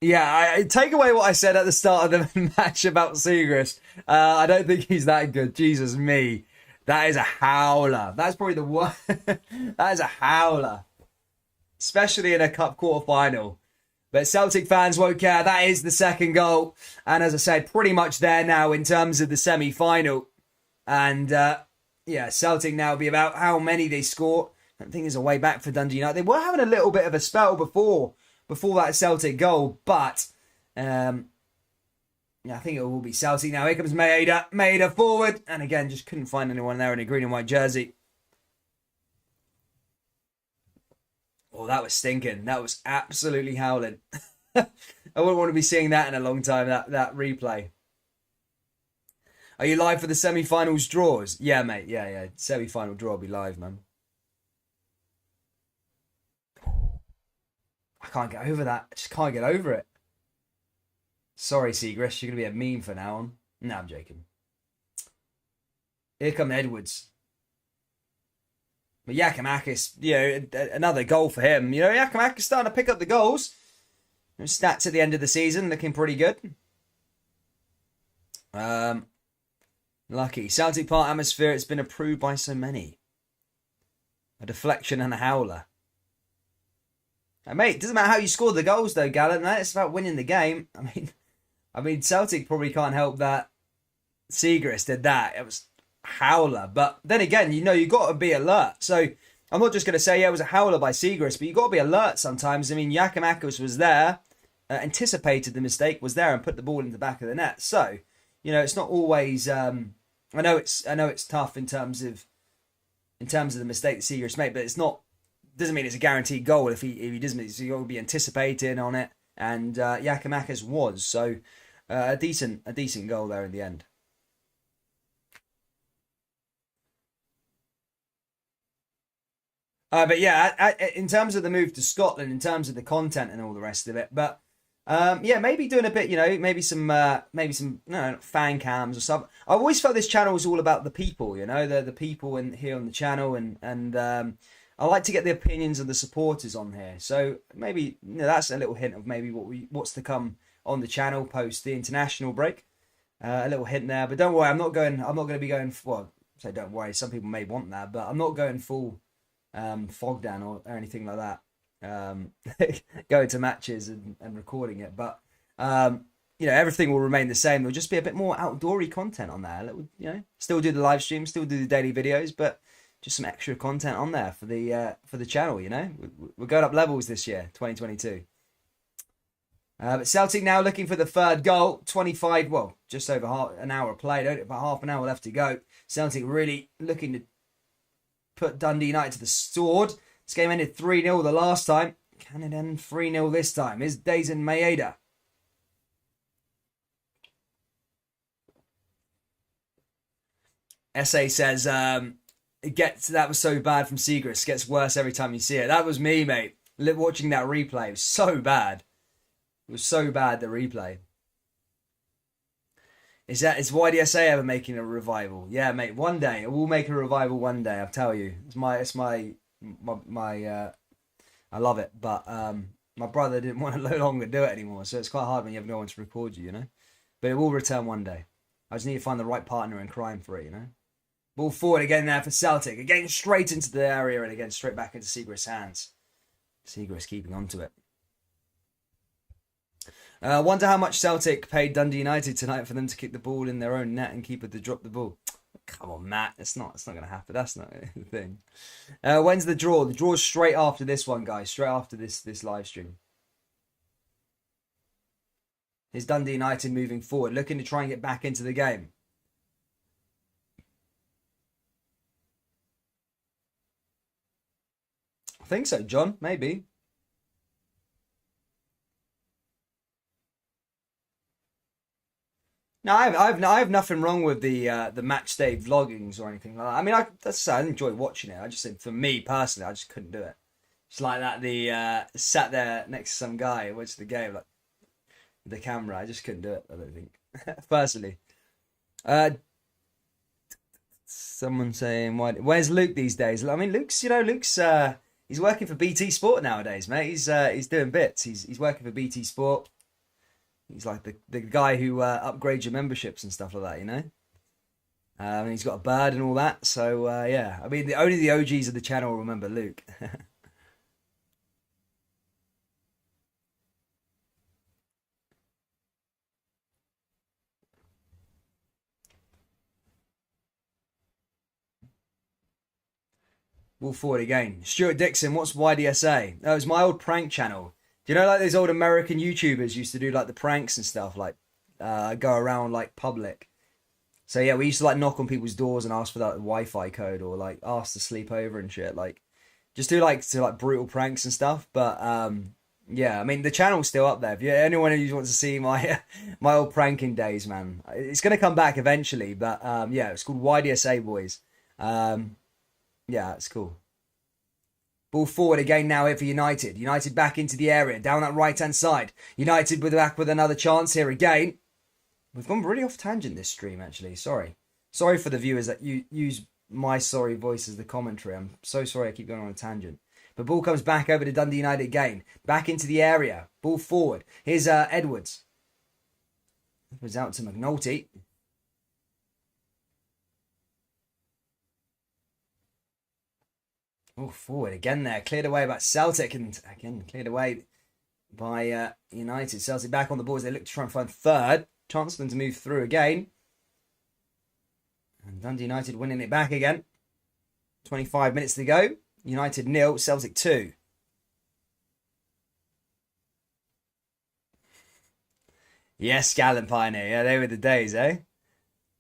Yeah, I take away what I said at the start of the match about Seagrass. I don't think he's that good. Jesus me. That is a howler. That's probably the one. That is a howler. Especially in a cup quarter-final. But Celtic fans won't care. That is the second goal. And as I said, pretty much there now in terms of the semi-final. And yeah, Celtic now will be about how many they score. I don't think there's a way back for Dundee United. They were having a little bit of a spell before that Celtic goal. But yeah, I think it will be Celtic now. Here comes Maeda. Maeda forward. And again, just couldn't find anyone there in a green and white jersey. Oh, that was stinking. That was absolutely howling. I wouldn't want to be seeing that in a long time, that replay. Are you live for the semi-finals draws? Yeah, mate. Yeah. Semi-final draw will be live, man. I can't get over that. I just can't get over it. Sorry, Seagrass. You're going to be a meme for now on. No, I'm joking. Here come Edwards. But Yakamakis, another goal for him. Yakamakis starting to pick up the goals. Stats at the end of the season looking pretty good. Lucky. Celtic Park atmosphere, it's been approved by so many. A deflection and a howler. And mate, it doesn't matter how you score the goals though, Gallant. It's about winning the game. I mean, Celtic probably can't help that Seagrass did that. It was howler, but then again, you got to be alert. So I'm not just going to say it was a howler by Seagrass, but you got to be alert sometimes. I mean, Yakamakis was there, anticipated the mistake, was there, and put the ball in the back of the net. So it's not always. I know it's tough in terms of the mistake that Seagrass made, but it's not. Doesn't mean it's a guaranteed goal if he doesn't. So you got to be anticipating on it, and Yakamakis was so a decent goal there in the end. But yeah, in terms of the move to Scotland, in terms of the content and all the rest of it, but yeah, maybe doing a bit, maybe some fan cams or something. I've always felt this channel was all about the people, the people here on the channel, and I like to get the opinions of the supporters on here. So maybe that's a little hint of maybe what's to come on the channel post the international break. A little hint there, but don't worry, I'm not going to be going. Well, so don't worry. Some people may want that, but I'm not going full. Fog down or anything like that. Going to matches and recording it, but everything will remain the same. There'll just be a bit more outdoory content on there. Still do the live stream, still do the daily videos, but just some extra content on there for the channel. We're going up levels this year, 2022. But Celtic now looking for the third goal. 25, well, just over an hour played, about half an hour left to go. Celtic really looking to put Dundee United to the sword. This game ended 3-0 the last time. Can it end 3-0 this time? Is Dazen Maeda. SA says, that was so bad from Seagrass. Gets worse every time you see it. That was me, mate. Watching that replay, it was so bad. It was so bad, the replay. Is YDSA ever making a revival? Yeah, mate. One day we'll make a revival. One day, I'll tell you. I love it, but my brother didn't want to no longer do it anymore, so it's quite hard when you have no one to record you, you know. But it will return one day. I just need to find the right partner in crime for it, you know. Ball forward again there for Celtic. Again, straight into the area and again straight back into Seagrass' hands. Seagrass keeping on to it. Wonder how much Celtic paid Dundee United tonight for them to kick the ball in their own net and keeper to drop the ball. Come on, Matt. It's not going to happen. That's not the thing. When's the draw? The draw's straight after this one, guys. Straight after this live stream. Is Dundee United moving forward, looking to try and get back into the game? I think so, John. Maybe. No, I have nothing wrong with the match day vloggings or anything like that. I mean, I enjoy watching it. I just think, for me personally, I just couldn't do it. It's like that. Sat there next to some guy watching the game, like the camera. I just couldn't do it. I don't think personally. Someone saying, where's Luke these days? I mean, Luke's he's working for BT Sport nowadays, mate. He's doing bits. He's working for BT Sport. He's like the guy who upgrades your memberships and stuff like that, you know. And he's got a bird and all that. So yeah, I mean, only the OGs of the channel remember Luke. We'll forward again. Stuart Dixon, what's YDSA? That was my old prank channel. Do you know, like, those old American YouTubers used to do like the pranks and stuff, like go around like public. So yeah, we used to like knock on people's doors and ask for that Wi-Fi code, or like ask to sleep over and shit. Like just do like brutal pranks and stuff. But yeah, I mean, the channel's still up there. If you anyone who wants to see my my old pranking days, man, it's gonna come back eventually. But yeah, it's called YDSA Boys. Yeah, it's cool. Ball forward again now here for United. United back into the area, down that right-hand side. United back with another chance here again. We've gone really off tangent this stream, actually. Sorry. Sorry for the viewers that use my sorry voice as the commentary. I'm so sorry I keep going on a tangent. But ball comes back over to Dundee United again. Back into the area. Ball forward. Here's Edwards. Edwards out to McNulty. Oh, forward again there. Cleared away by Celtic, and again cleared away by United. Celtic back on the board as they look to try and find third. Chance for them to move through again. And Dundee United winning it back again. 25 minutes to go. United 0, Celtic 2. Yes, Gallon Pioneer. Yeah, they were the days, eh?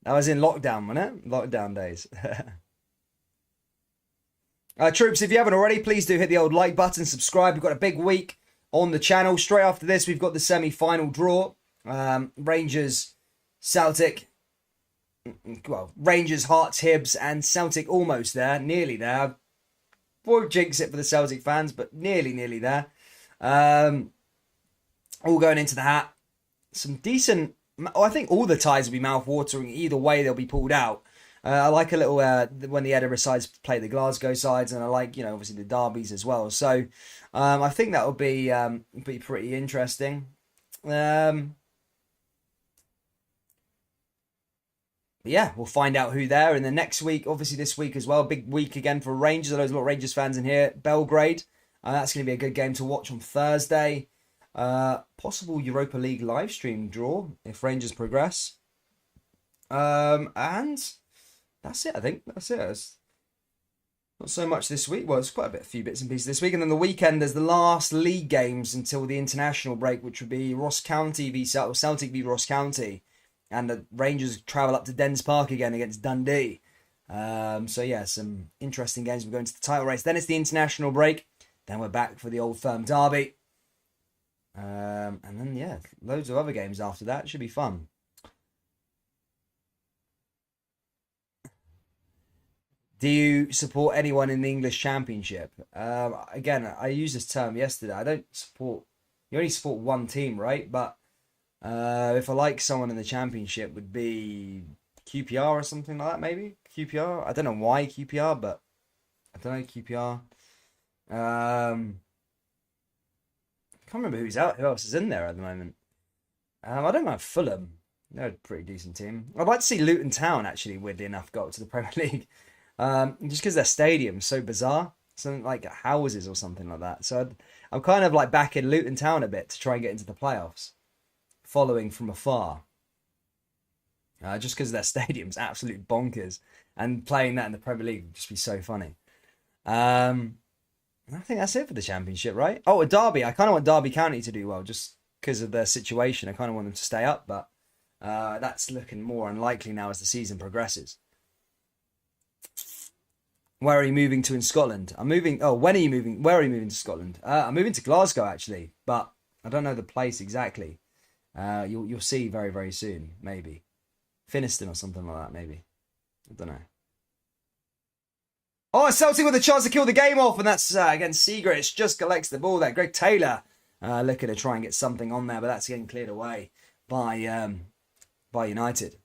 That was in lockdown, wasn't it? Lockdown days. Troops, if you haven't already, please do hit the old like button, subscribe. We've got a big week on the channel. Straight after this, we've got the semi-final draw. Rangers, Celtic. Well, Rangers, Hearts, Hibs, and Celtic almost there. Nearly there. Won't jinx it for the Celtic fans, but nearly there. All going into the hat. Some decent... I think all the ties will be mouth-watering. Either way, they'll be pulled out. I like a little when the Edinburgh sides play the Glasgow sides, and I like, obviously the derbies as well. So I think that will be pretty interesting. Yeah, we'll find out who there. And the next week, obviously this week as well, big week again for Rangers. I know there's a lot of Rangers fans in here. Belgrade. That's going to be a good game to watch on Thursday. Possible Europa League live stream draw if Rangers progress. And that's it, I think. That's it. It's not so much this week. Well, it's quite a few bits and pieces this week. And then the weekend, there's the last league games until the international break, which would be Ross County v Celtic v Ross County. And the Rangers travel up to Dens Park again against Dundee. So yeah, some interesting games. We're going to the title race. Then it's the international break. Then we're back for the Old Firm derby. And then, yeah, loads of other games after that. It should be fun. Do you support anyone in the English Championship? Again, I used this term yesterday. I don't support. You only support one team, right? But if I like someone in the Championship, would be QPR or something like that. Maybe QPR. I don't know why QPR, but I don't know QPR. I can't remember who's out. Who else is in there at the moment? I don't mind Fulham. They're a pretty decent team. I'd like to see Luton Town, actually, weirdly enough, go up to the Premier League. Just because their stadium's so bizarre. Something like houses or something like that. So I'm kind of like backing Luton Town a bit to try and get into the playoffs. Following from afar. Just because their stadium's absolute bonkers. And playing that in the Premier League would just be so funny. I think that's it for the Championship, right? Oh, a Derby. I kind of want Derby County to do well just because of their situation. I kind of want them to stay up, but that's looking more unlikely now as the season progresses. Where are you moving to in Scotland? I'm moving. Oh, when are you moving? Where are you moving to Scotland? I'm moving to Glasgow, actually, but I don't know the place exactly. You'll see very, very soon, maybe. Finiston or something like that, maybe. I don't know. Oh, Celtic with a chance to kill the game off, and that's against Seagrass. Just collects the ball there. Greg Taylor looking to try and get something on there, but that's getting cleared away by United.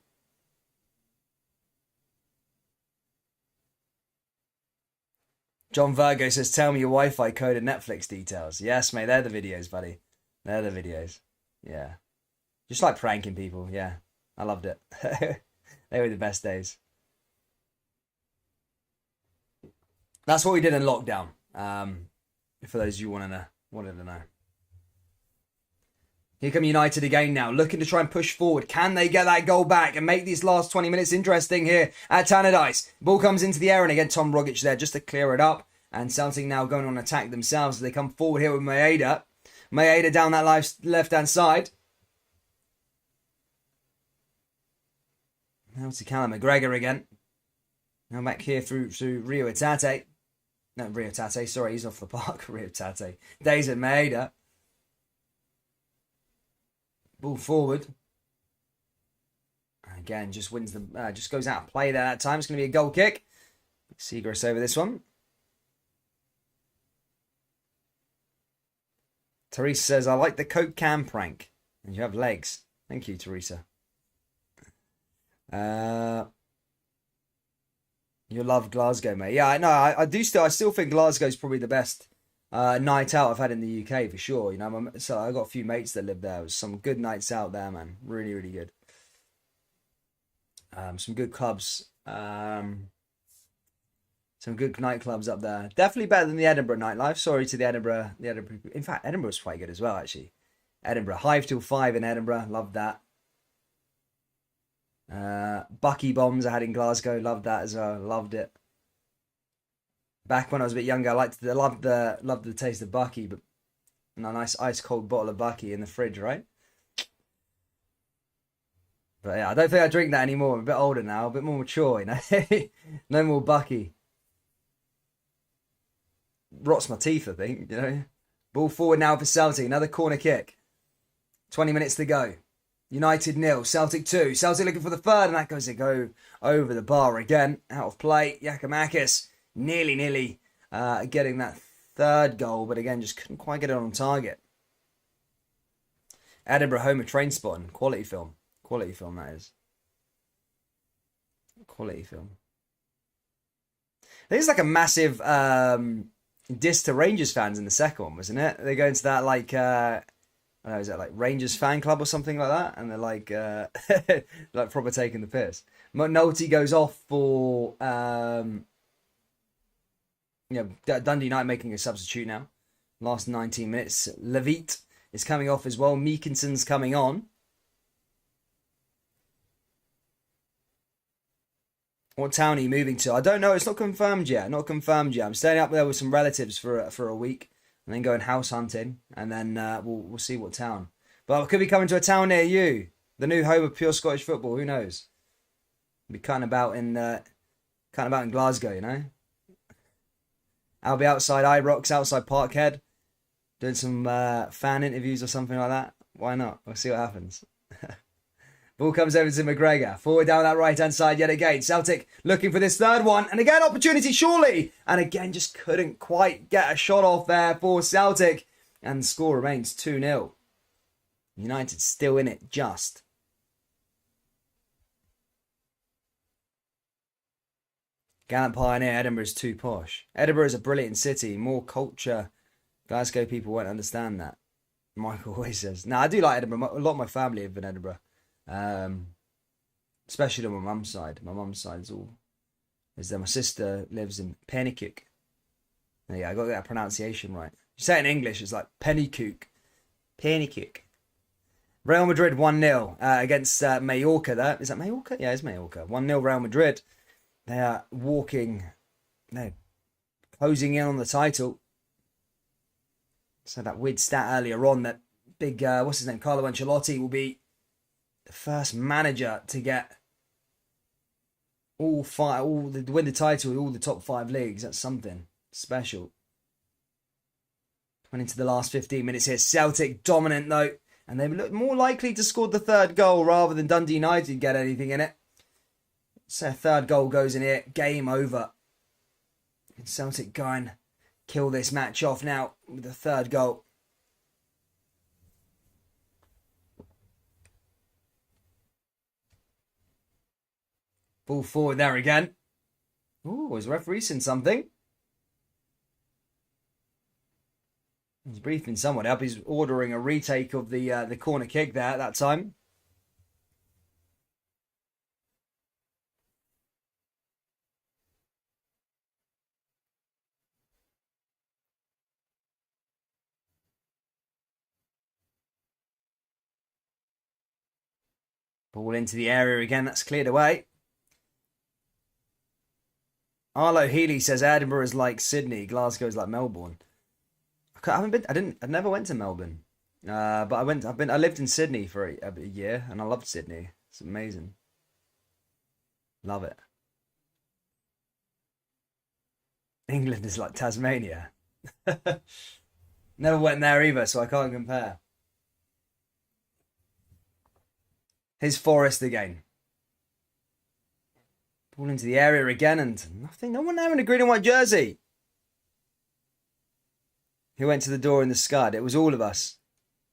John Virgo says, tell me your Wi-Fi code and Netflix details. Yes, mate, they're the videos, buddy. They're the videos. Yeah. Just like pranking people, yeah. I loved it. They were the best days. That's what we did in lockdown. For those of you wanted to know. Here come United again now, looking to try and push forward. Can they get that goal back and make these last 20 minutes interesting here at Tannadice? Ball comes into the air, and again, Tom Rogic there just to clear it up. And Celtic now going on attack themselves as they come forward here with Maeda. Maeda down that left-hand side. Now to Callum McGregor again. Now back here through Rio Itate. No, Rio Tate, sorry, he's off the park. Rio Tate. Days at Maeda. Ball forward. Again, just wins the just goes out of play there that time. It's going to be a goal kick. Seagrass over this one. Teresa says, I like the Coke can prank. And you have legs. Thank you, Teresa. You love Glasgow, mate. Yeah, I do still. I still think Glasgow's probably the best night out I've had in the UK for sure. You know, so I got a few mates that live there. It was some good nights out there, man. Really, really good. Some good clubs. Some good nightclubs up there. Definitely better than the Edinburgh nightlife. Sorry to the Edinburgh. In fact, Edinburgh was quite good as well, actually. Edinburgh, Hive till 5 in Edinburgh. Loved that. Bucky bombs I had in Glasgow. Loved that as well. Loved it. Back when I was a bit younger, I loved the taste of Bucky, but a nice ice cold bottle of Bucky in the fridge, right? But yeah, I don't think I drink that anymore. I'm a bit older now, a bit more mature, you know. No more Bucky. Rots my teeth, I think, you know. Ball forward now for Celtic. Another corner kick. 20 minutes to go. United 0, Celtic 2. Celtic looking for the third, and that goes to go over the bar again. Out of play. Giakoumakis nearly getting that third goal, but again, just couldn't quite get it on target. Edinburgh home of Trainspotting. Quality film. Quality film, that is. Quality film. There's like a massive diss to Rangers fans in the second one, wasn't it? They go into that like... I don't know, is that like Rangers fan club or something like that? And they're like, like proper taking the piss. McNulty goes off for, Dundee United making a substitute now. Last 19 minutes. Levitt is coming off as well. Meekinson's coming on. What town are you moving to? I don't know. It's not confirmed yet. I'm staying up there with some relatives for a week. And then going house hunting, and then we'll see what town. But I could be coming to a town near you, the new home of pure Scottish football. Who knows? Be cutting about in Glasgow, you know. I'll be outside Ibrox, outside Parkhead, doing some fan interviews or something like that. Why not? We'll see what happens. Ball comes over to McGregor. Forward down that right-hand side yet again. Celtic looking for this third one. And again, opportunity surely. And again, just couldn't quite get a shot off there for Celtic. And the score remains 2-0. United still in it, just. Gallant Pioneer, Edinburgh's too posh. Edinburgh is a brilliant city. More culture. Glasgow people won't understand that. Michael always says. Now, I do like Edinburgh. A lot of my family live in Edinburgh. Especially on my mum's side. My mum's side is there. My sister lives in Pennycook. Yeah, I got that pronunciation right. You say it in English, it's like Pennycook. Pennycook. Real Madrid 1-0 against Mallorca there. Is that Mallorca? Yeah, it's Mallorca. 1-0 Real Madrid. They are closing in on the title. So that weird stat earlier on that big, what's his name, Carlo Ancelotti will be the first manager to get win the title in all the top 5 leagues. That's something special. Went into the last 15 minutes here. Celtic dominant though, and they look more likely to score the third goal rather than Dundee United get anything in it. So third goal goes in here. Game over. And Celtic go and kill this match off now with the third goal. Ball forward there again. Ooh, is the referee saying something? He's briefing someone up. He's ordering a retake of the corner kick there at that time. Ball into the area again. That's cleared away. Arlo Healy says Edinburgh is like Sydney, Glasgow is like Melbourne. I never went to Melbourne, but I lived in Sydney for a year, and I loved Sydney. It's amazing. Love it. England is like Tasmania. Never went there either, so I can't compare. Here's Forest again. Ball into the area again, and nothing. No one there in a green and white jersey. Who went to the door in the scud? It was all of us.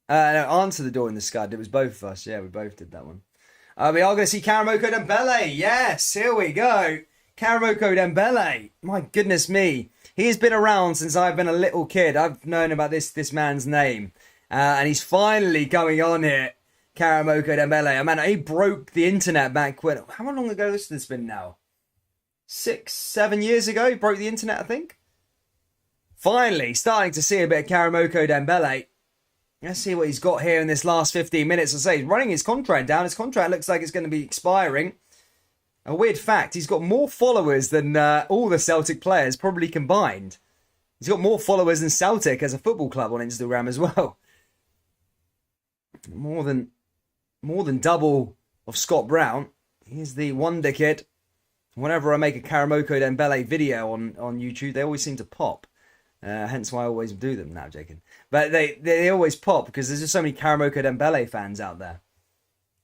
No, answer the door in the scud. It was both of us. Yeah, we both did that one. We are going to see Karamoko Dembele. Yes, here we go. Karamoko Dembele. My goodness me. He has been around since I've been a little kid. I've known about this man's name. And he's finally coming on here. Karamoko Dembele. Man, he broke the internet back when... How long ago has this been now? 6, 7 years ago? He broke the internet, I think. Finally, starting to see a bit of Karamoko Dembele. Let's see what he's got here in this last 15 minutes. I say he's running his contract down. His contract looks like it's going to be expiring. A weird fact, he's got more followers than all the Celtic players probably combined. He's got more followers than Celtic as a football club on Instagram as well. More than double of Scott Brown. He's the wonder kid. Whenever I make a Karamoko Dembele video on YouTube, they always seem to pop. Hence why I always do them. Now, joking. But they always pop because there's just so many Karamoko Dembele fans out there.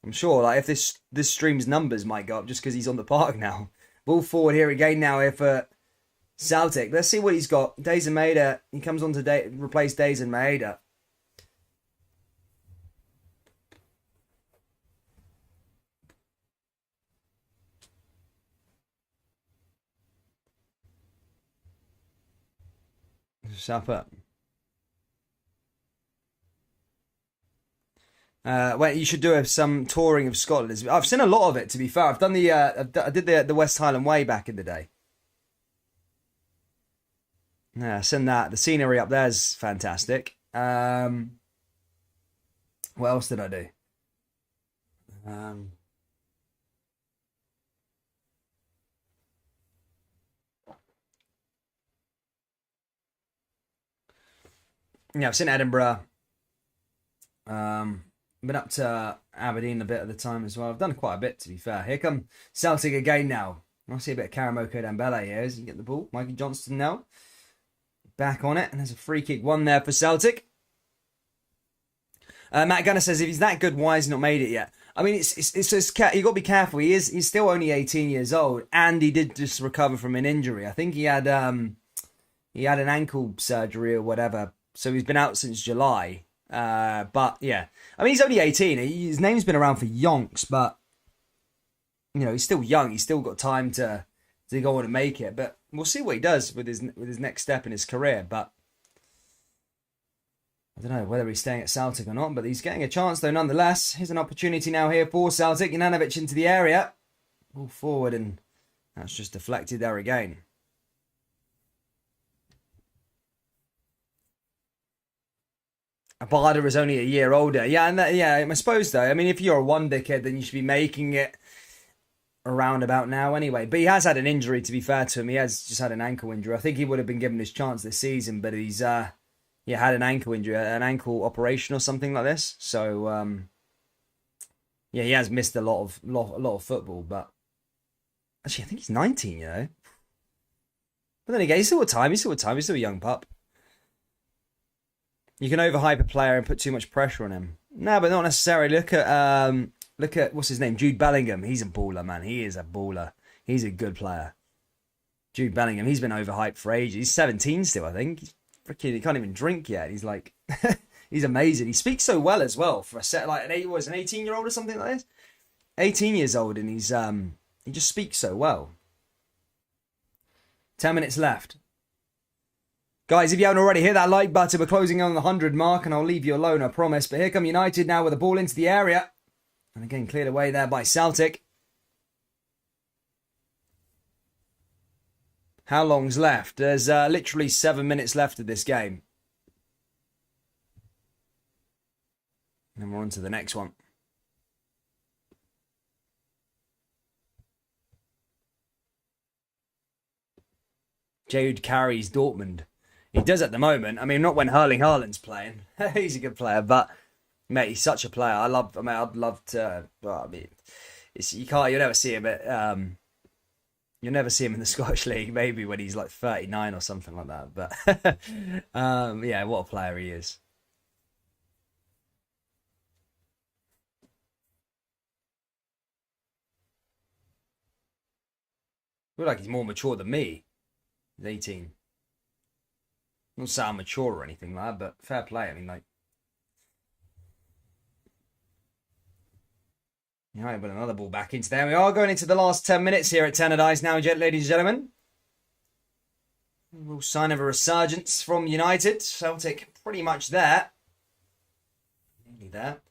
I'm sure like if this stream's numbers might go up just because he's on the park now. Ball forward here again now here for Celtic. Let's see what he's got. Days and Maeda. He comes on to replace Days and Maeda. Sap up. Well, you should do some touring of Scotland. I've seen a lot of it, to be fair. I've done I did the West Highland Way back in the day. Yeah, I've seen that. The scenery up there is fantastic. What else did I do? Yeah, I've seen Edinburgh. Been up to Aberdeen a bit at the time as well. I've done quite a bit, to be fair. Here come Celtic again now. I see a bit of Karamoko Dembele here as you get the ball. Mikey Johnston now. Back on it, and there's a free kick. One there for Celtic. Matt Gunner says, if he's that good, why has he not made it yet? I mean, you got to be careful. He's still only 18 years old, and he did just recover from an injury. I think he had an ankle surgery or whatever, so he's been out since July. But yeah, I mean, he's only 18. His name's been around for yonks, but you know, he's still young. He's still got time to go on and make it. But we'll see what he does with his next step in his career. But I don't know whether he's staying at Celtic or not, but he's getting a chance though nonetheless. Here's an opportunity now here for Celtic. Juranovic into the area. Ball forward, and that's just deflected there again. Abada is only a year older. Yeah, and I suppose though. I mean, if you're a wonder kid, then you should be making it around about now anyway. But he has had an injury, to be fair to him. He has just had an ankle injury. I think he would have been given his chance this season, but he's had an ankle injury, an ankle operation or something like this. So he has missed a lot of football. But actually, I think he's 19. You know, but then again, he's still got time. He's still a young pup. You can overhype a player and put too much pressure on him. No, but not necessarily. Look at what's his name, Jude Bellingham. He's a baller, man. He is a baller. He's a good player. Jude Bellingham. He's been overhyped for ages. He's 17 still, I think. He's freaking. He can't even drink yet. He's like, he's amazing. He speaks so well as well for a set like an 18-year-old or something like this. 18 years old, and he just speaks so well. 10 minutes left. Guys, if you haven't already, hit that like button. We're closing on the 100 mark, and I'll leave you alone, I promise. But here come United now with the ball into the area. And again, cleared away there by Celtic. How long's left? There's literally 7 minutes left of this game. And then we're on to the next one. Jude carries Dortmund. He does at the moment. I mean, not when Erling Haaland's playing. He's a good player, but mate, he's such a player. I'd love to. Well, I mean, you'll never see him at. You'll never see him in the Scottish League. Maybe when he's like 39 or something like that. But yeah, what a player he is. I feel like he's more mature than me. He's 18. Not sound mature or anything like that, but fair play. I mean, like, you might put another ball back into there. We are going into the last 10 minutes here at Tannadice now, ladies and gentlemen. A real sign of a resurgence from United. Celtic pretty much there. Nearly there.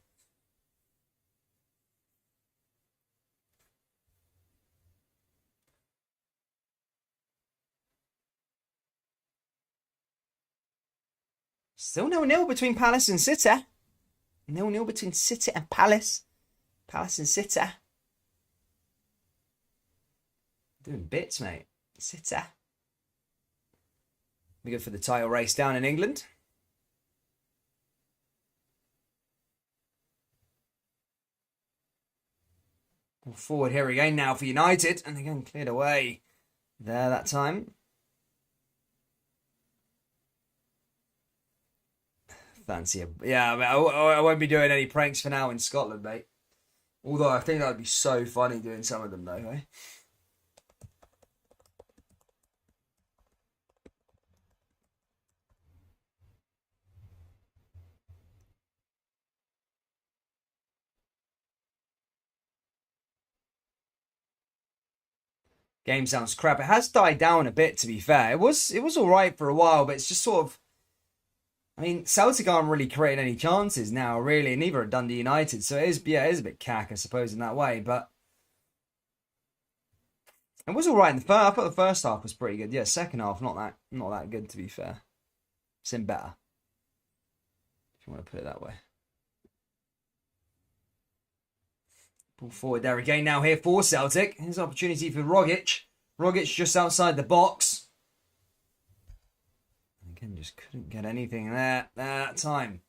Still 0-0 between Palace and City. 0-0 between City and Palace. Palace and City. Doing bits, mate. City. Be good for the title race down in England. Ball forward here again now for United. And again, cleared away there that time. Fancy a... Yeah, I mean, I won't be doing any pranks for now in Scotland, mate. Although I think that would be so funny doing some of them, though, eh? Game sounds crap. It has died down a bit, to be fair. It was all right for a while, but it's just sort of... I mean, Celtic aren't really creating any chances now, really, and neither are Dundee United. So it is a bit cack, I suppose, in that way. But it was all right in the first. I thought the first half was pretty good. Yeah, second half not that good, to be fair. Seemed better, if you want to put it that way. Pull forward there again now here for Celtic. Here's an opportunity for Rogic. Rogic just outside the box. Again, just couldn't get anything there that time.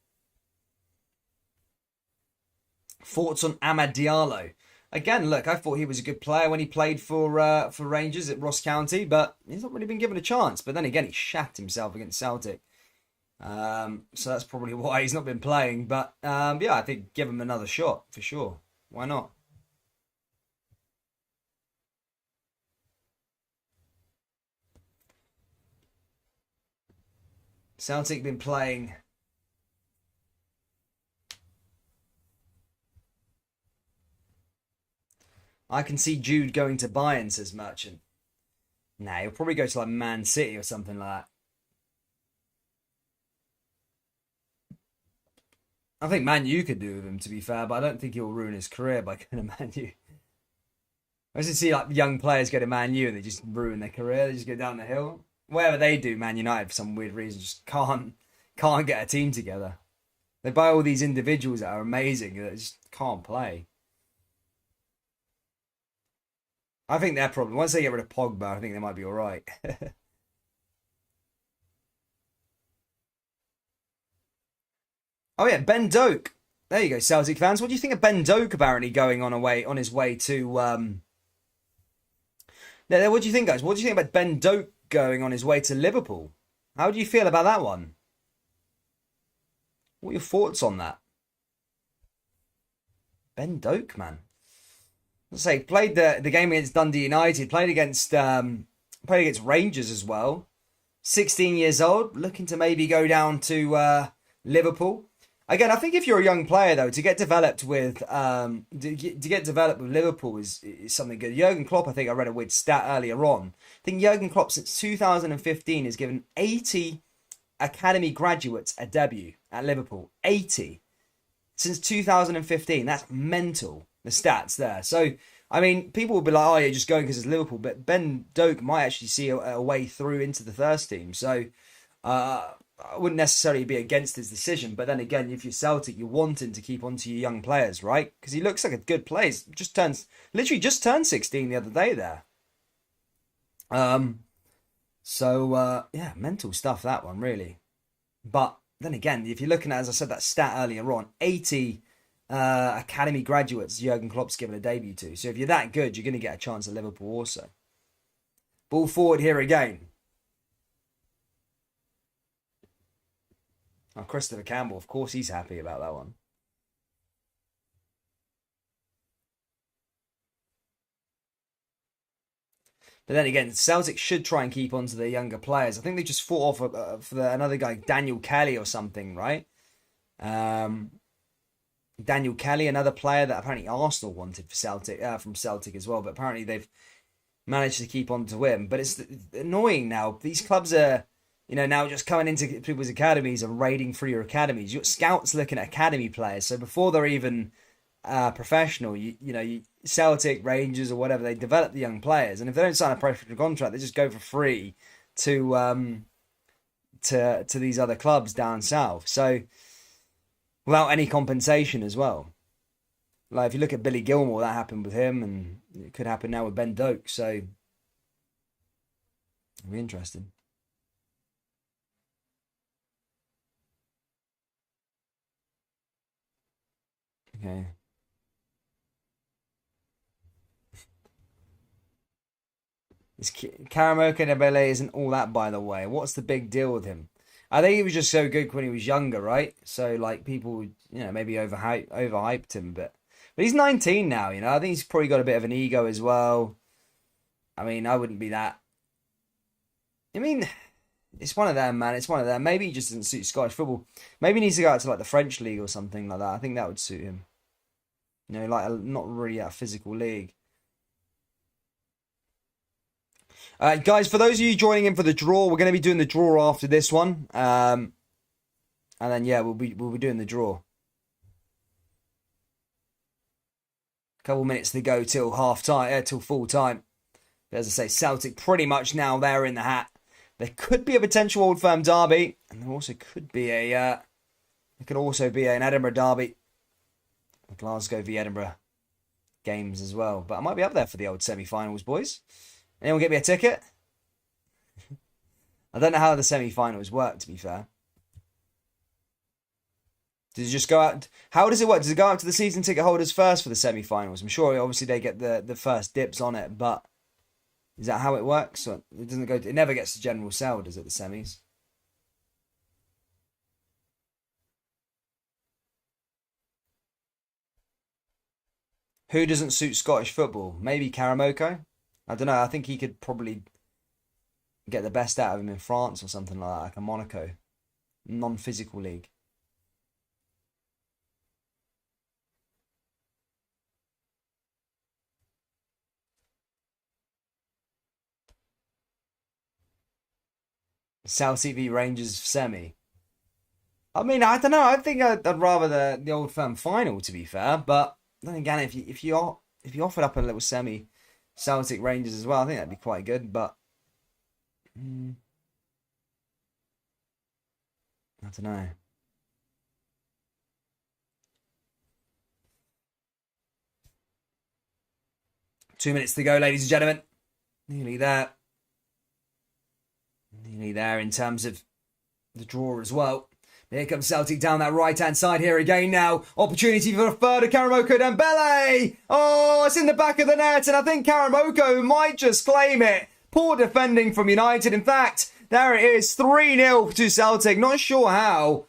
Thoughts on Amad Diallo? Again, look, I thought he was a good player when he played for Rangers at Ross County, but he's not really been given a chance. But then again, he shat himself against Celtic. So that's probably why he's not been playing. But yeah, I think give him another shot for sure. Why not? Celtic been playing. I can see Jude going to Bayern, says Merchant. Nah, he'll probably go to like Man City or something like that. I think Man U could do with him, to be fair, but I don't think he'll ruin his career by going to Man U. I just see like young players go to Man U and they just ruin their career. They just go down the hill. Whatever they do, Man United for some weird reason just can't get a team together. They buy all these individuals that are amazing that just can't play. I think they're probably once they get rid of Pogba, I think they might be all right. Oh yeah, Ben Doak. There you go, Celtic fans. What do you think of Ben Doak apparently going on his way to what do you think, guys? What do you think about Ben Doak going on his way to Liverpool? How do you feel about that one? What are your thoughts on that? Ben Doak, man. Let's say played the game against Dundee United, played against Rangers as well. 16 years old, looking to maybe go down to Liverpool. Again, I think if you're a young player though, to get developed with Liverpool is something good. Jurgen Klopp, I think I read a weird stat earlier on. I think Jurgen Klopp since 2015 has given 80 academy graduates a debut at Liverpool. 80 since 2015. That's mental. The stats there. So I mean, people will be like, "Oh, you're just going because it's Liverpool," but Ben Doak might actually see a way through into the first team. So. I wouldn't necessarily be against his decision, but then again, if you're Celtic, you're wanting to keep on to your young players, right? Because he looks like a good player. Literally just turned 16 the other day there. Yeah, mental stuff, that one, really. But then again, if you're looking at, as I said, that stat earlier on, 80 academy graduates Jurgen Klopp's given a debut to. So if you're that good, you're going to get a chance at Liverpool also. Ball forward here again. Oh, Christopher Campbell, of course he's happy about that one. But then again, Celtic should try and keep on to their younger players. I think they just fought off another guy, Daniel Kelly or something, right? Daniel Kelly, another player that apparently Arsenal wanted for Celtic, from Celtic as well. But apparently they've managed to keep on to him. But it's annoying now. These clubs are, now just coming into people's academies and raiding through your academies. You've got scouts looking at academy players. So before they're even professional, Celtic, Rangers, or whatever, they develop the young players, and if they don't sign a professional contract, they just go for free to these other clubs down south. So without any compensation as well. Like if you look at Billy Gilmore, that happened with him, and it could happen now with Ben Doak. So it'll be interesting. Okay. This Karamoko Dembele isn't all that, by the way. What's the big deal with him? I think he was just so good when he was younger, right? So like people, maybe overhyped him, but he's 19 now. I think he's probably got a bit of an ego as well. I mean, I wouldn't be that. I mean, it's one of them, man. It's one of them. Maybe he just doesn't suit Scottish football. Maybe he needs to go out to like the French league or something like that. I think that would suit him. Like not really a physical league. Guys, for those of you joining in for the draw, we're going to be doing the draw after this one. And then yeah, we'll be doing the draw. Couple minutes to go till half time, till full time. But as I say, Celtic pretty much now they're in the hat. There could be a potential Old Firm derby, and there also could be an Edinburgh derby, Glasgow v Edinburgh games as well. But I might be up there for the old semi-finals, boys. Anyone get me a ticket? I don't know how the semi-finals work, to be fair. Does it just go out? How does it work? Does it go out to the season ticket holders first for the semi-finals? I'm sure obviously they get the first dips on it, but is that how it works? Or it doesn't go. It never gets to general sale, does it? The semis. Who doesn't suit Scottish football? Maybe Karamoko? I don't know. I think he could probably get the best out of him in France or something like a Monaco. Non-physical league. Celtic v Rangers semi. I mean, I don't know. I think I'd rather the Old Firm final, to be fair. But then again, if you offered up a little semi Celtic Rangers as well, I think that'd be quite good. But I don't know. Two minutes to go, ladies and gentlemen. Nearly there. Nearly there in terms of the draw as well. Here comes Celtic down that right-hand side here again now. Opportunity for a third of Karamoko Dembele. Oh, it's in the back of the net, and I think Karamoko might just claim it. Poor defending from United. In fact, there it is, 3-0 to Celtic. Not sure how.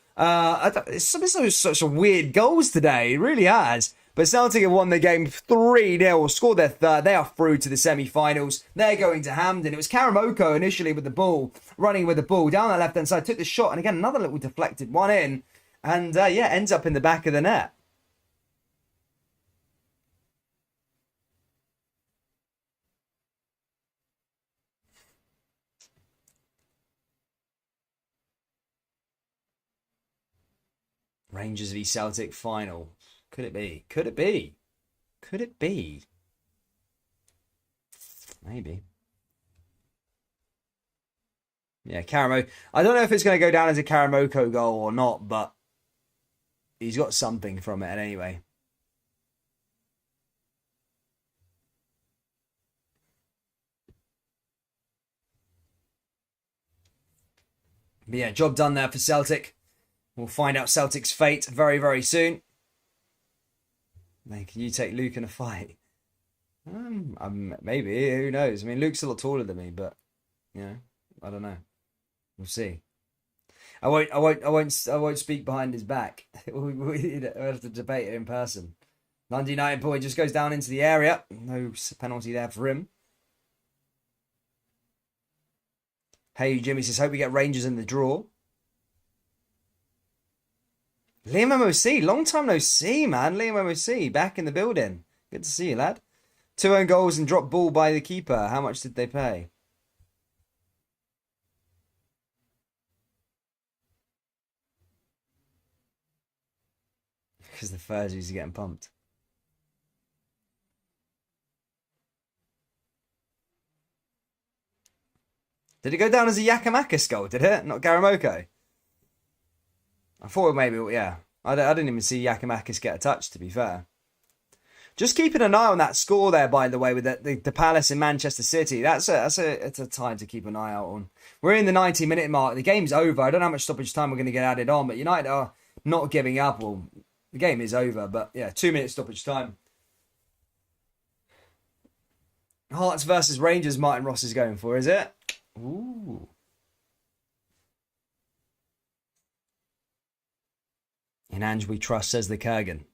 It's been such a weird goals today. It really has. But Celtic have won the game 3-0, scored their third. They are through to the semi-finals. They're going to Hampden. It was Karamoko initially with the ball, running with the ball down that left-hand side, took the shot, and again, another little deflected one in. And ends up in the back of the net. Rangers v Celtic final. Could it be? Could it be? Could it be? Maybe. Yeah, Karamo. I don't know if it's going to go down as a Karamoko goal or not, but he's got something from it anyway. But yeah, job done there for Celtic. We'll find out Celtic's fate very, very soon. Can you take Luke in a fight? Maybe. Who knows? I mean, Luke's a lot taller than me, but I don't know. We'll see. I won't speak behind his back. We'll have to debate it in person. Dundee United boy just goes down into the area. No penalty there for him. Hey, Jimmy says, hope we get Rangers in the draw. Liam MOC, long time no see, man. Liam MOC, back in the building. Good to see you, lad. 2 own goals and dropped ball by the keeper. How much did they pay? Because the Fursies are getting pumped. Did it go down as a Yakamakis goal, did it? Not Garamoko? I thought maybe, yeah. I didn't even see Yakamakis get a touch, to be fair. Just keeping an eye on that score there, by the way, with the Palace in Manchester City. It's a time to keep an eye out on. We're in the 90-minute mark. The game's over. I don't know how much stoppage time we're going to get added on, but United are not giving up. Well, the game is over, but yeah, 2-minute stoppage time. Hearts versus Rangers, Martin Ross is going for, is it? Ooh. In Ange we trust, says the Kurgan.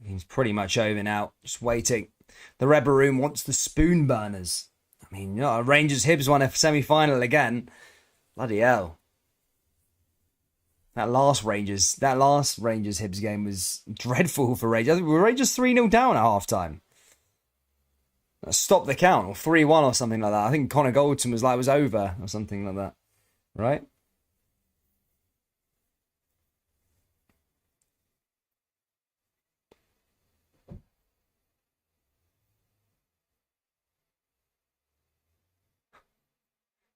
He's pretty much over now. Just waiting. The Red Room wants the spoon burners. I mean, Rangers Hibs won a semi-final again. Bloody hell. That last Rangers Hibs game was dreadful for Rangers. I think we were Rangers 3-0 down at half-time. Stop the count, or 3-1 or something like that. I think Connor Goldson was over or something like that. Right?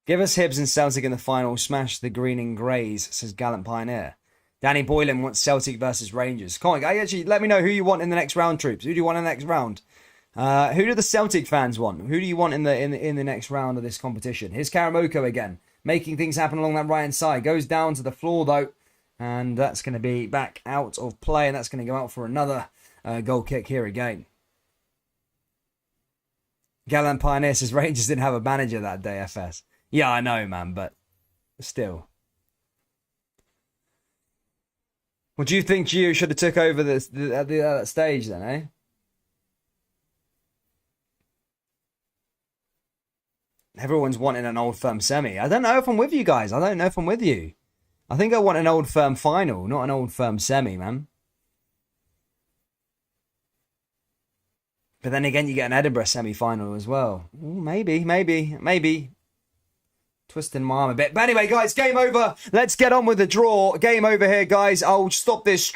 Give us Hibs and Celtic in the final. Smash the green and greys, says Gallant Pioneer. Danny Boylan wants Celtic versus Rangers. Come on, actually, let me know who you want in the next round, troops. Who do you want in the next round? Who do the Celtic fans want? Who do you want in the next round of this competition? Here's Karamoko again, making things happen along that right-hand side. Goes down to the floor, though, and that's going to be back out of play, and that's going to go out for another goal kick here again. Gallant Pioneer says Rangers didn't have a manager that day, FS. Yeah, I know, man, but still. Well, do you think Gio should have took over at that stage then, eh? Everyone's wanting an Old Firm semi. I don't know if I'm with you guys. I don't know if I'm with you. I think I want an Old Firm final, not an Old Firm semi, man. But then again, you get an Edinburgh semi-final as well. Ooh, maybe. Twisting my arm a bit. But anyway, guys, game over. Let's get on with the draw. Game over here, guys. I'll stop this stream.